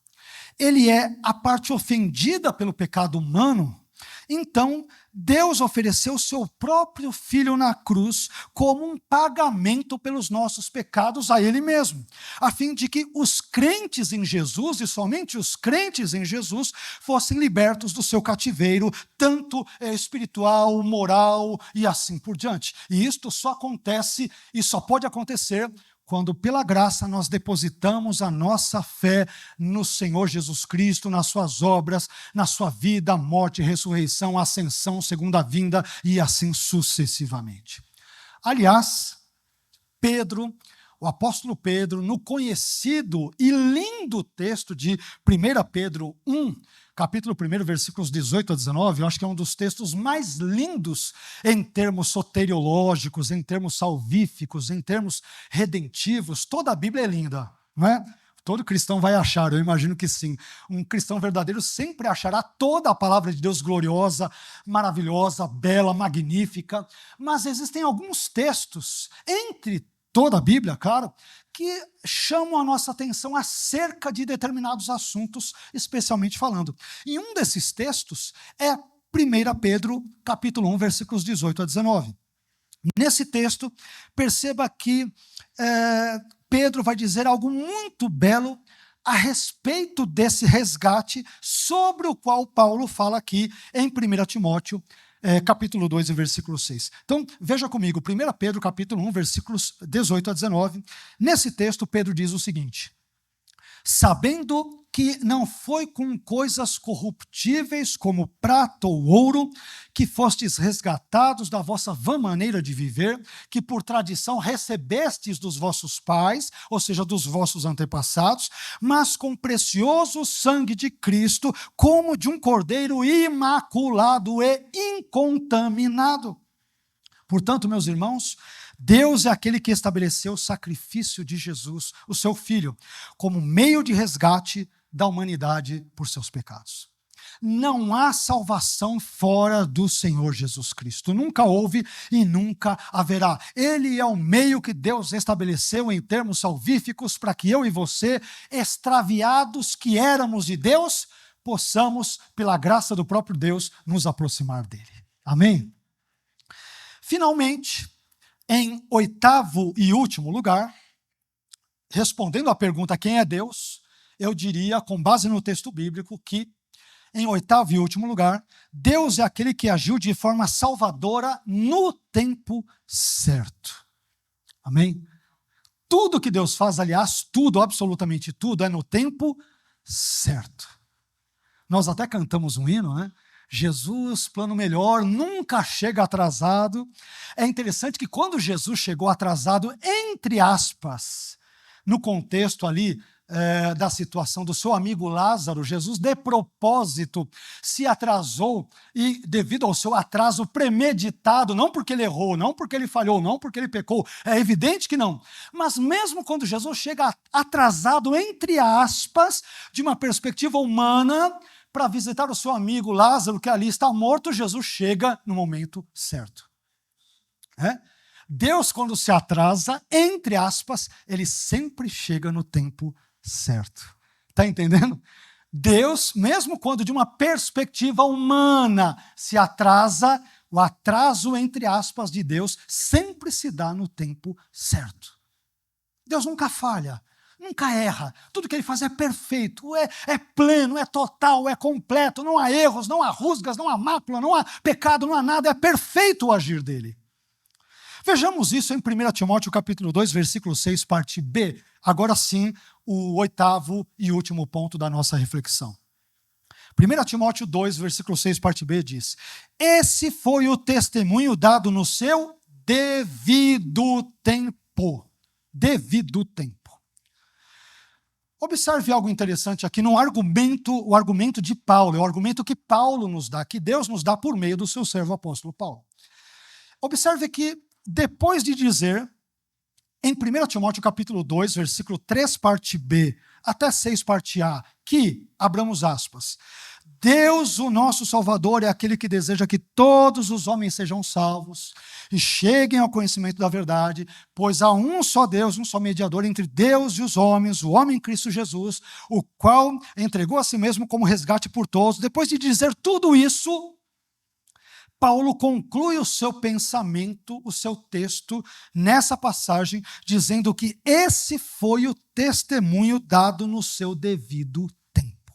ele é a parte ofendida pelo pecado humano, então Deus ofereceu o seu próprio Filho na cruz como um pagamento pelos nossos pecados a Ele mesmo, a fim de que os crentes em Jesus, e somente os crentes em Jesus, fossem libertos do seu cativeiro, tanto espiritual, moral e assim por diante. E isto só acontece e só pode acontecer quando, pela graça, nós depositamos a nossa fé no Senhor Jesus Cristo, nas suas obras, na sua vida, morte, ressurreição, ascensão, segunda vinda e assim sucessivamente. Aliás, Pedro, o apóstolo Pedro, no conhecido e lindo texto de 1 Pedro 1, capítulo 1, versículos 18 a 19, eu acho que é um dos textos mais lindos em termos soteriológicos, em termos salvíficos, em termos redentivos. Toda a Bíblia é linda, não é? Todo cristão vai achar, eu imagino que sim. Um cristão verdadeiro sempre achará toda a palavra de Deus gloriosa, maravilhosa, bela, magnífica. Mas existem alguns textos, entre toda a Bíblia, claro, que chamam a nossa atenção acerca de determinados assuntos, especialmente falando. E um desses textos é 1 Pedro, capítulo 1, versículos 18 a 19. Nesse texto, perceba que Pedro vai dizer algo muito belo a respeito desse resgate, sobre o qual Paulo fala aqui em 1 Timóteo, capítulo 2, versículo 6. Então, veja comigo, 1 Pedro, capítulo 1, versículos 18 a 19. Nesse texto, Pedro diz o seguinte: sabendo que não foi com coisas corruptíveis como prata ou ouro que fostes resgatados da vossa vã maneira de viver, que por tradição recebestes dos vossos pais, ou seja, dos vossos antepassados, mas com precioso sangue de Cristo, como de um cordeiro imaculado e incontaminado. Portanto, meus irmãos, Deus é aquele que estabeleceu o sacrifício de Jesus, o seu Filho, como meio de resgate da humanidade por seus pecados. não há salvação fora do Senhor Jesus Cristo. Nunca houve e nunca haverá. Ele é o meio que Deus estabeleceu em termos salvíficos para que eu e você, extraviados que éramos de Deus, possamos, pela graça do próprio Deus, nos aproximar dele. Amém? Finalmente, em oitavo e último lugar, respondendo à pergunta quem é Deus, eu diria, com base no texto bíblico, que em oitavo e último lugar, Deus é aquele que agiu de forma salvadora no tempo certo. Amém? Tudo que Deus faz, aliás, tudo, absolutamente tudo, é no tempo certo. Nós até cantamos um hino, né? Jesus, plano melhor, nunca chega atrasado. É interessante que quando Jesus chegou atrasado, entre aspas, no contexto ali da situação do seu amigo Lázaro, Jesus de propósito se atrasou e devido ao seu atraso premeditado, não porque ele errou, não porque ele falhou, não porque ele pecou, é evidente que não, mas mesmo quando Jesus chega atrasado, entre aspas, de uma perspectiva humana, para visitar o seu amigo Lázaro, que ali está morto, Jesus chega no momento certo. Deus, quando se atrasa, entre aspas, ele sempre chega no tempo certo. Está entendendo? Deus, mesmo quando de uma perspectiva humana se atrasa, o atraso, entre aspas, de Deus sempre se dá no tempo certo. Deus nunca falha, nunca erra. Tudo que ele faz é perfeito, é pleno, é total, é completo. Não há erros, não há rusgas, não há mácula, não há pecado, não há nada. É perfeito o agir dele. Vejamos isso em 1 Timóteo capítulo 2, versículo 6, parte B. Agora sim, o oitavo e último ponto da nossa reflexão. 1 Timóteo 2, versículo 6, parte B diz: esse foi o testemunho dado no seu devido tempo. Devido tempo. Observe algo interessante aqui no argumento, o argumento de Paulo, é o argumento que Paulo nos dá, que Deus nos dá por meio do seu servo apóstolo Paulo. Observe que depois de dizer, em 1 Timóteo capítulo 2, versículo 3, parte B, até 6, parte A, que, abramos aspas, Deus, o nosso Salvador, é aquele que deseja que todos os homens sejam salvos e cheguem ao conhecimento da verdade, pois há um só Deus, um só mediador entre Deus e os homens, o homem Cristo Jesus, o qual entregou a si mesmo como resgate por todos. Depois de dizer tudo isso, Paulo conclui o seu pensamento, o seu texto, nessa passagem, dizendo que esse foi o testemunho dado no seu devido tempo.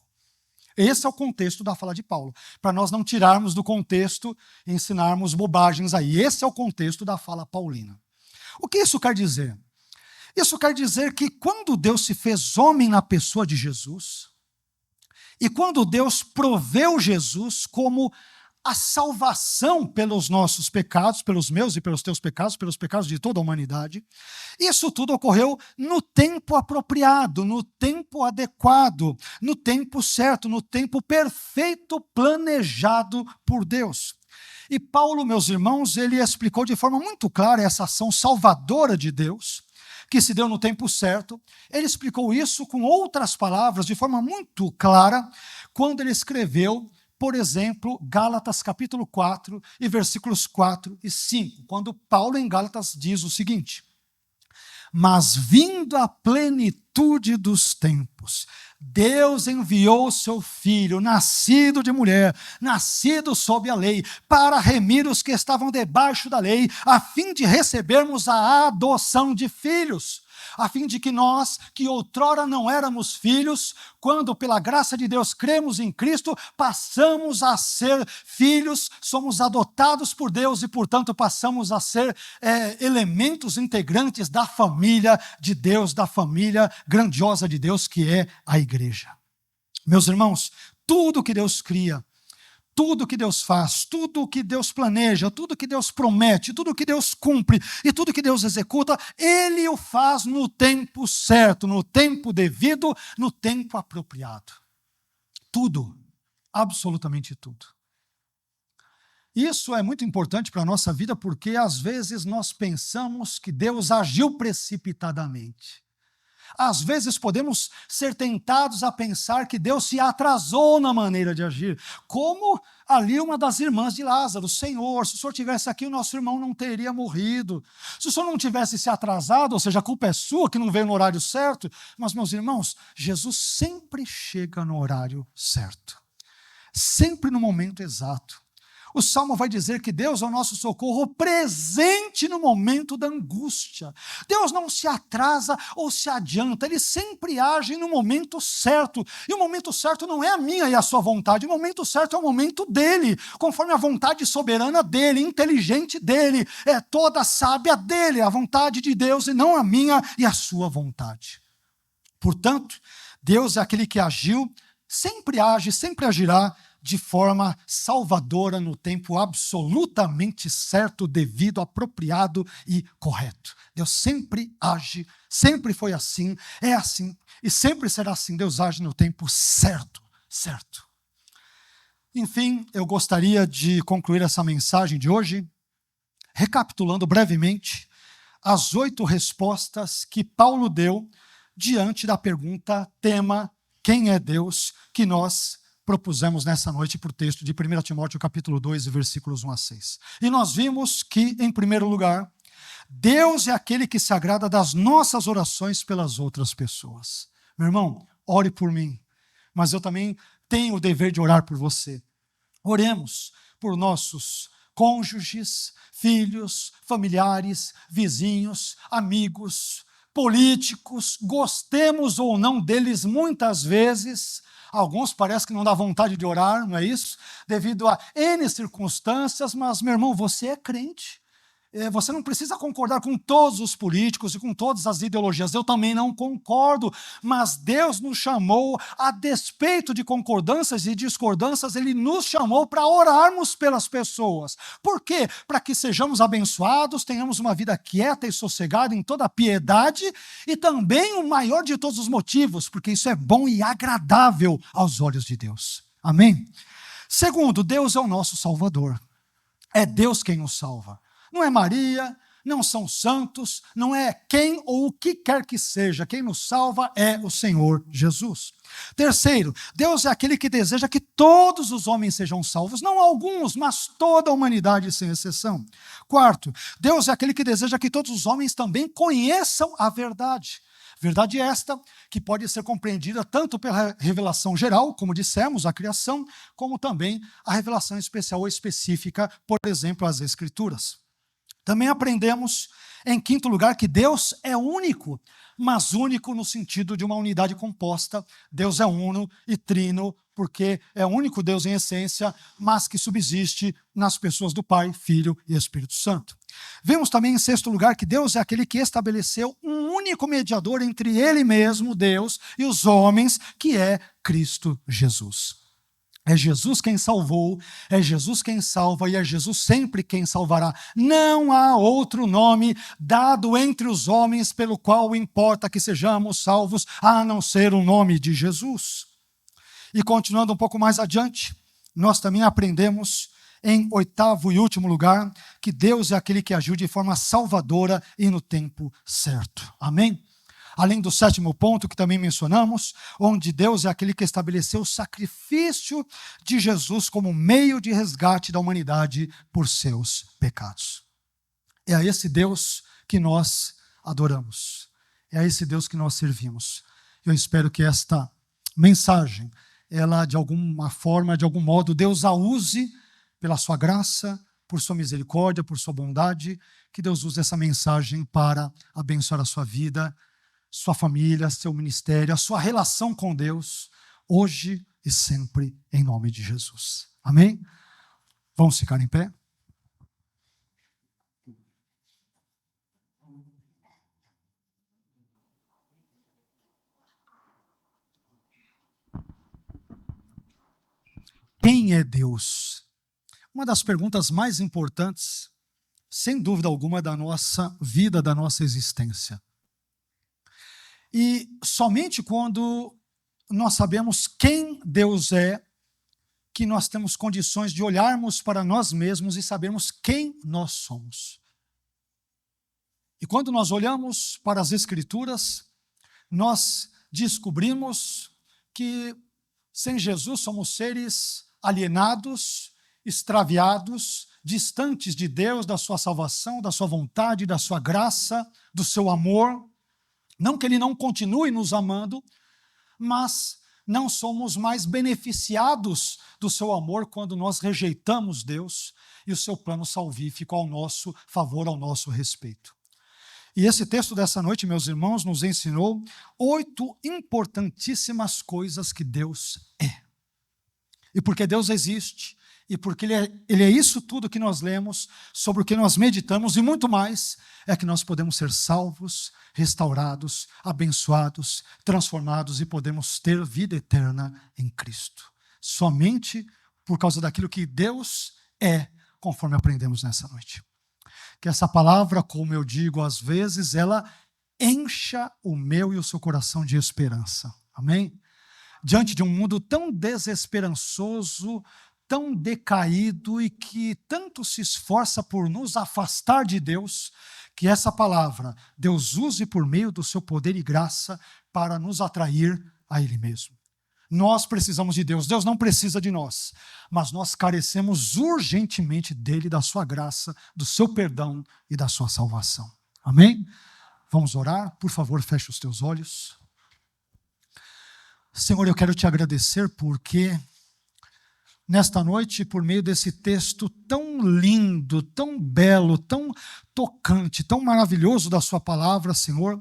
Esse é o contexto da fala de Paulo, para nós não tirarmos do contexto e ensinarmos bobagens aí. Esse é o contexto da fala paulina. O que isso quer dizer? Isso quer dizer que quando Deus se fez homem na pessoa de Jesus, e quando Deus proveu Jesus como a salvação pelos nossos pecados, pelos meus e pelos teus pecados, pelos pecados de toda a humanidade. Isso tudo ocorreu no tempo apropriado, no tempo adequado, no tempo certo, no tempo perfeito planejado por Deus. E Paulo, meus irmãos, ele explicou de forma muito clara essa ação salvadora de Deus, que se deu no tempo certo. Ele explicou isso com outras palavras, de forma muito clara, quando ele escreveu, por exemplo, Gálatas capítulo 4 e versículos 4 e 5, quando Paulo em Gálatas diz o seguinte: mas vindo a plenitude dos tempos, Deus enviou o seu Filho, nascido de mulher, nascido sob a lei, para remir os que estavam debaixo da lei, a fim de recebermos a adoção de filhos. A fim de que nós, que outrora não éramos filhos, quando pela graça de Deus cremos em Cristo, passamos a ser filhos, somos adotados por Deus e, portanto, passamos a ser elementos integrantes da família de Deus, da família grandiosa de Deus, que é a igreja. Meus irmãos, tudo que Deus cria, tudo que Deus faz, tudo que Deus planeja, tudo que Deus promete, tudo que Deus cumpre e tudo que Deus executa, Ele o faz no tempo certo, no tempo devido, no tempo apropriado. Tudo, absolutamente tudo. Isso é muito importante para a nossa vida porque às vezes nós pensamos que Deus agiu precipitadamente. Às vezes podemos ser tentados a pensar que Deus se atrasou na maneira de agir, como ali uma das irmãs de Lázaro: Senhor, se o Senhor tivesse aqui, o nosso irmão não teria morrido. Se o Senhor não tivesse se atrasado, ou seja, a culpa é sua que não veio no horário certo. Mas, meus irmãos, Jesus sempre chega no horário certo, sempre no momento exato. O Salmo vai dizer que Deus é o nosso socorro presente no momento da angústia. Deus não se atrasa ou se adianta, Ele sempre age no momento certo. E o momento certo não é a minha e a sua vontade, o momento certo é o momento dele, conforme a vontade soberana dele, inteligente dele, é toda sábia dele, a vontade de Deus e não a minha e a sua vontade. Portanto, Deus é aquele que agiu, sempre age, sempre agirá de forma salvadora no tempo absolutamente certo, devido, apropriado e correto. Deus sempre age, sempre foi assim, é assim e sempre será assim. Deus age no tempo certo. Enfim, eu gostaria de concluir essa mensagem de hoje recapitulando brevemente as 8 respostas que Paulo deu diante da pergunta tema: quem é Deus?, que nós propusemos nessa noite para o texto de 1 Timóteo capítulo 2, versículos 1 a 6. E nós vimos que, em primeiro lugar, Deus é aquele que se agrada das nossas orações pelas outras pessoas. Meu irmão, ore por mim, mas eu também tenho o dever de orar por você. Oremos por nossos cônjuges, filhos, familiares, vizinhos, amigos, políticos, gostemos ou não deles muitas vezes. Alguns parece que não dá vontade de orar, não é isso? Devido a N circunstâncias, mas, meu irmão, você é crente. Você não precisa concordar com todos os políticos e com todas as ideologias. Eu também não concordo, mas Deus nos chamou, a despeito de concordâncias e discordâncias, Ele nos chamou para orarmos pelas pessoas. Por quê? Para que sejamos abençoados, tenhamos uma vida quieta e sossegada em toda a piedade, e também o maior de todos os motivos, porque isso é bom e agradável aos olhos de Deus. Amém? Segundo, Deus é o nosso Salvador. É Deus quem nos salva. Não é Maria, não são santos, não é quem ou o que quer que seja. Quem nos salva é o Senhor Jesus. Terceiro, Deus é aquele que deseja que todos os homens sejam salvos, não alguns, mas toda a humanidade sem exceção. Quarto, Deus é aquele que deseja que todos os homens também conheçam a verdade. Verdade esta que pode ser compreendida tanto pela revelação geral, como dissemos, a criação, como também a revelação especial ou específica, por exemplo, as Escrituras. Também aprendemos, em quinto lugar, que Deus é único, mas único no sentido de uma unidade composta. Deus é uno e trino, porque é o único Deus em essência, mas que subsiste nas pessoas do Pai, Filho e Espírito Santo. Vemos também, em sexto lugar, que Deus é aquele que estabeleceu um único mediador entre Ele mesmo, Deus, e os homens, que é Cristo Jesus. É Jesus quem salvou, é Jesus quem salva e é Jesus sempre quem salvará. Não há outro nome dado entre os homens pelo qual importa que sejamos salvos, a não ser o nome de Jesus. E continuando um pouco mais adiante, nós também aprendemos, em oitavo e último lugar, que Deus é aquele que agiu de forma salvadora e no tempo certo. Amém? Além do sétimo ponto que também mencionamos, onde Deus é aquele que estabeleceu o sacrifício de Jesus como meio de resgate da humanidade por seus pecados. É a esse Deus que nós adoramos. É a esse Deus que nós servimos. Eu espero que esta mensagem, ela de alguma forma, de algum modo, Deus a use pela sua graça, por sua misericórdia, por sua bondade, que Deus use essa mensagem para abençoar a sua vida, sua família, seu ministério, a sua relação com Deus, hoje e sempre, em nome de Jesus. Amém? Vamos ficar em pé? Quem é Deus? Uma das perguntas mais importantes, sem dúvida alguma, da nossa vida, da nossa existência. E somente quando nós sabemos quem Deus é, que nós temos condições de olharmos para nós mesmos e sabermos quem nós somos. E quando nós olhamos para as Escrituras, nós descobrimos que sem Jesus somos seres alienados, extraviados, distantes de Deus, da sua salvação, da sua vontade, da sua graça, do seu amor. Não que Ele não continue nos amando, mas não somos mais beneficiados do seu amor quando nós rejeitamos Deus e o seu plano salvífico ao nosso favor, ao nosso respeito. E esse texto dessa noite, meus irmãos, nos ensinou 8 importantíssimas coisas que Deus é. E porque Deus existe, e porque Ele é isso tudo que nós lemos, sobre o que nós meditamos e muito mais, é que nós podemos ser salvos, restaurados, abençoados, transformados e podemos ter vida eterna em Cristo. Somente por causa daquilo que Deus é, conforme aprendemos nessa noite. Que essa palavra, como eu digo às vezes, ela encha o meu e o seu coração de esperança. Amém? Diante de um mundo tão desesperançoso, tão decaído e que tanto se esforça por nos afastar de Deus, que essa palavra Deus use por meio do seu poder e graça para nos atrair a Ele mesmo. Nós precisamos de Deus, Deus não precisa de nós, mas nós carecemos urgentemente dEle, da sua graça, do seu perdão e da sua salvação. Amém? Vamos orar? Por favor, feche os teus olhos. Senhor, eu quero te agradecer porque nesta noite, por meio desse texto tão lindo, tão belo, tão tocante, tão maravilhoso da sua palavra, Senhor,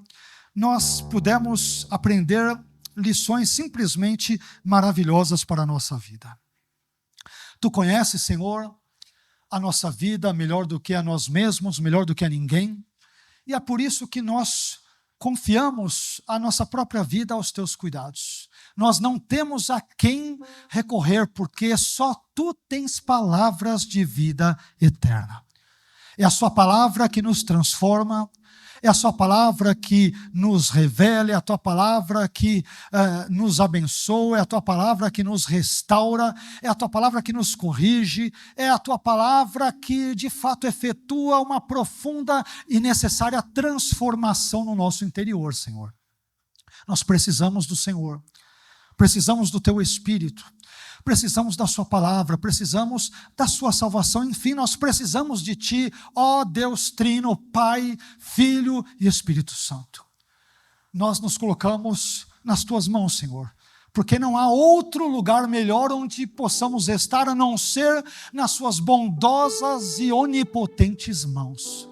nós pudemos aprender lições simplesmente maravilhosas para a nossa vida. Tu conheces, Senhor, a nossa vida melhor do que a nós mesmos, melhor do que a ninguém, e é por isso que nós confiamos a nossa própria vida aos teus cuidados. Nós não temos a quem recorrer, porque só tu tens palavras de vida eterna. É a sua palavra que nos transforma, é a sua palavra que nos revela, é a tua palavra que nos abençoa, é a tua palavra que nos restaura, é a tua palavra que nos corrige, é a tua palavra que de fato efetua uma profunda e necessária transformação no nosso interior, Senhor. Nós precisamos do Senhor, precisamos do teu Espírito, precisamos da sua palavra, precisamos da sua salvação, enfim, nós precisamos de ti, ó Deus Trino, Pai, Filho e Espírito Santo. Nós nos colocamos nas tuas mãos, Senhor, porque não há outro lugar melhor onde possamos estar a não ser nas suas bondosas e onipotentes mãos.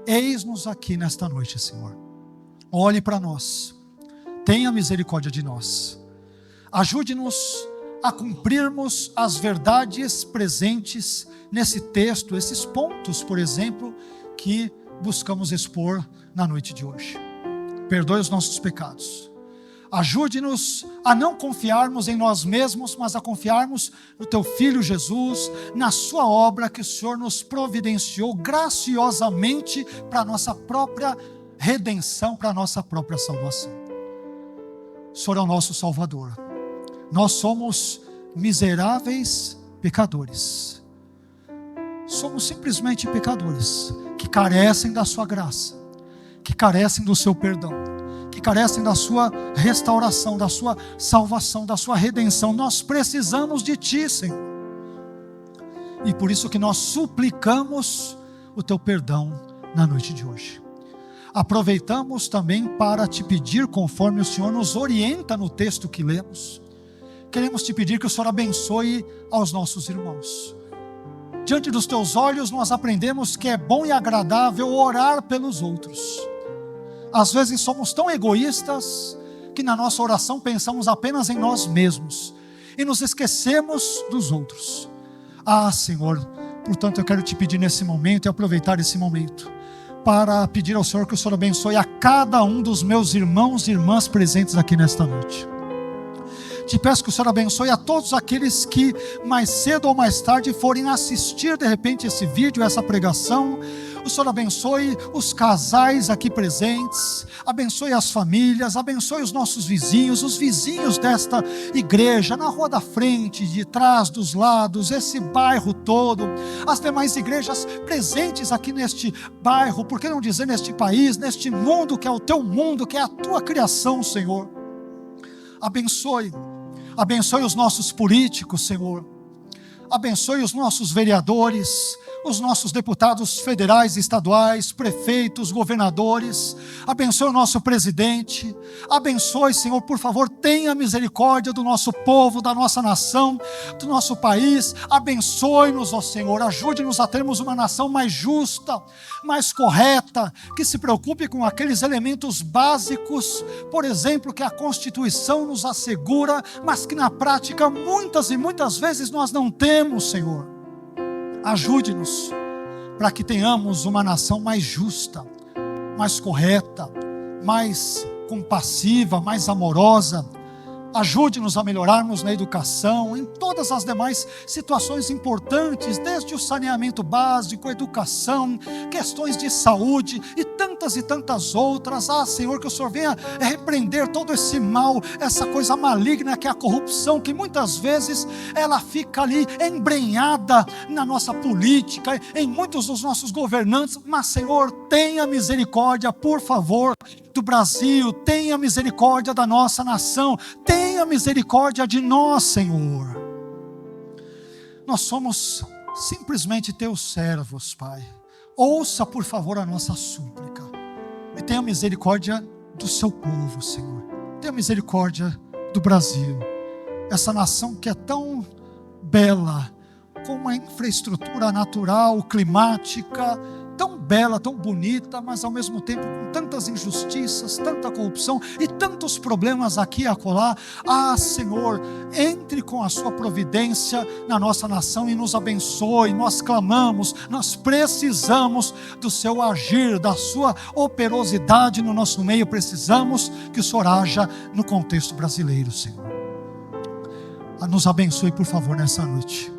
Eis-nos aqui nesta noite, Senhor. Olhe para nós, tenha misericórdia de nós, ajude-nos a cumprirmos as verdades presentes nesse texto, esses pontos, por exemplo, que buscamos expor na noite de hoje. Perdoe os nossos pecados. Ajude-nos a não confiarmos em nós mesmos, mas a confiarmos no teu Filho Jesus, na sua obra que o Senhor nos providenciou graciosamente para a nossa própria redenção, para a nossa própria salvação. O Senhor é o nosso Salvador. Nós somos miseráveis pecadores. Somos simplesmente pecadores que carecem da sua graça, que carecem do seu perdão, que carecem da sua restauração, da sua salvação, da sua redenção. Nós precisamos de ti, Senhor. E por isso que nós suplicamos o teu perdão na noite de hoje. Aproveitamos também para te pedir, conforme o Senhor nos orienta no texto que lemos, queremos te pedir que o Senhor abençoe aos nossos irmãos. Diante dos teus olhos nós aprendemos que é bom e agradável orar pelos outros. Às vezes somos tão egoístas que na nossa oração pensamos apenas em nós mesmos e nos esquecemos dos outros. Ah, Senhor, portanto eu quero te pedir nesse momento e aproveitar esse momento para pedir ao Senhor que o Senhor abençoe a cada um dos meus irmãos e irmãs presentes aqui nesta noite. Te peço que o Senhor abençoe a todos aqueles que mais cedo ou mais tarde forem assistir de repente esse vídeo, essa pregação. o Senhor abençoe os casais aqui presentes, abençoe as famílias, abençoe os nossos vizinhos, os vizinhos desta igreja, na rua da frente, de trás, dos lados, esse bairro todo, as demais igrejas presentes aqui neste bairro, por que não dizer neste país, neste mundo que é o teu mundo, que é a tua criação, Senhor. Abençoe os nossos políticos, Senhor. Abençoe os nossos vereadores, os nossos deputados federais e estaduais, prefeitos, governadores. Abençoe o nosso presidente. Abençoe, Senhor, por favor, tenha misericórdia do nosso povo, da nossa nação, do nosso país. Abençoe-nos, ó Senhor, ajude-nos a termos uma nação mais justa, mais correta, que se preocupe com aqueles elementos básicos, por exemplo, que a Constituição nos assegura, mas que na prática muitas e muitas vezes nós não temos, Senhor. Ajude-nos para que tenhamos uma nação mais justa, mais correta, mais compassiva, mais amorosa. Ajude-nos a melhorarmos na educação, em todas as demais situações importantes, desde o saneamento básico, educação, questões de saúde e tantas outras. Senhor, que o Senhor venha repreender todo esse mal, essa coisa maligna que é a corrupção, que muitas vezes ela fica ali embrenhada na nossa política, em muitos dos nossos governantes. Mas, Senhor, tenha misericórdia, por favor, do Brasil, tenha misericórdia da nossa nação, tenha misericórdia de nós, Senhor. Nós somos simplesmente teus servos, Pai. Ouça, por favor, a nossa súplica e tenha misericórdia do seu povo, Senhor. Tenha misericórdia do Brasil, essa nação que é tão bela, com uma infraestrutura natural, climática, tão bela, tão bonita, mas ao mesmo tempo com tantas injustiças, tanta corrupção e tantos problemas aqui e acolá. Senhor, entre com a sua providência na nossa nação e nos abençoe. Nós clamamos, nós precisamos do seu agir, da sua operosidade no nosso meio. Precisamos que o Senhor haja no contexto brasileiro, Senhor. Nos abençoe, por favor, nessa noite.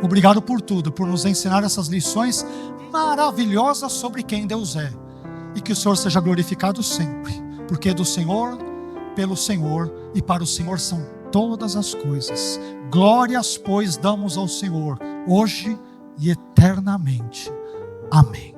Obrigado por tudo, por nos ensinar essas lições maravilhosas sobre quem Deus é. E que o Senhor seja glorificado sempre, porque do Senhor, pelo Senhor e para o Senhor são todas as coisas. Glórias, pois, damos ao Senhor, hoje e eternamente. Amém.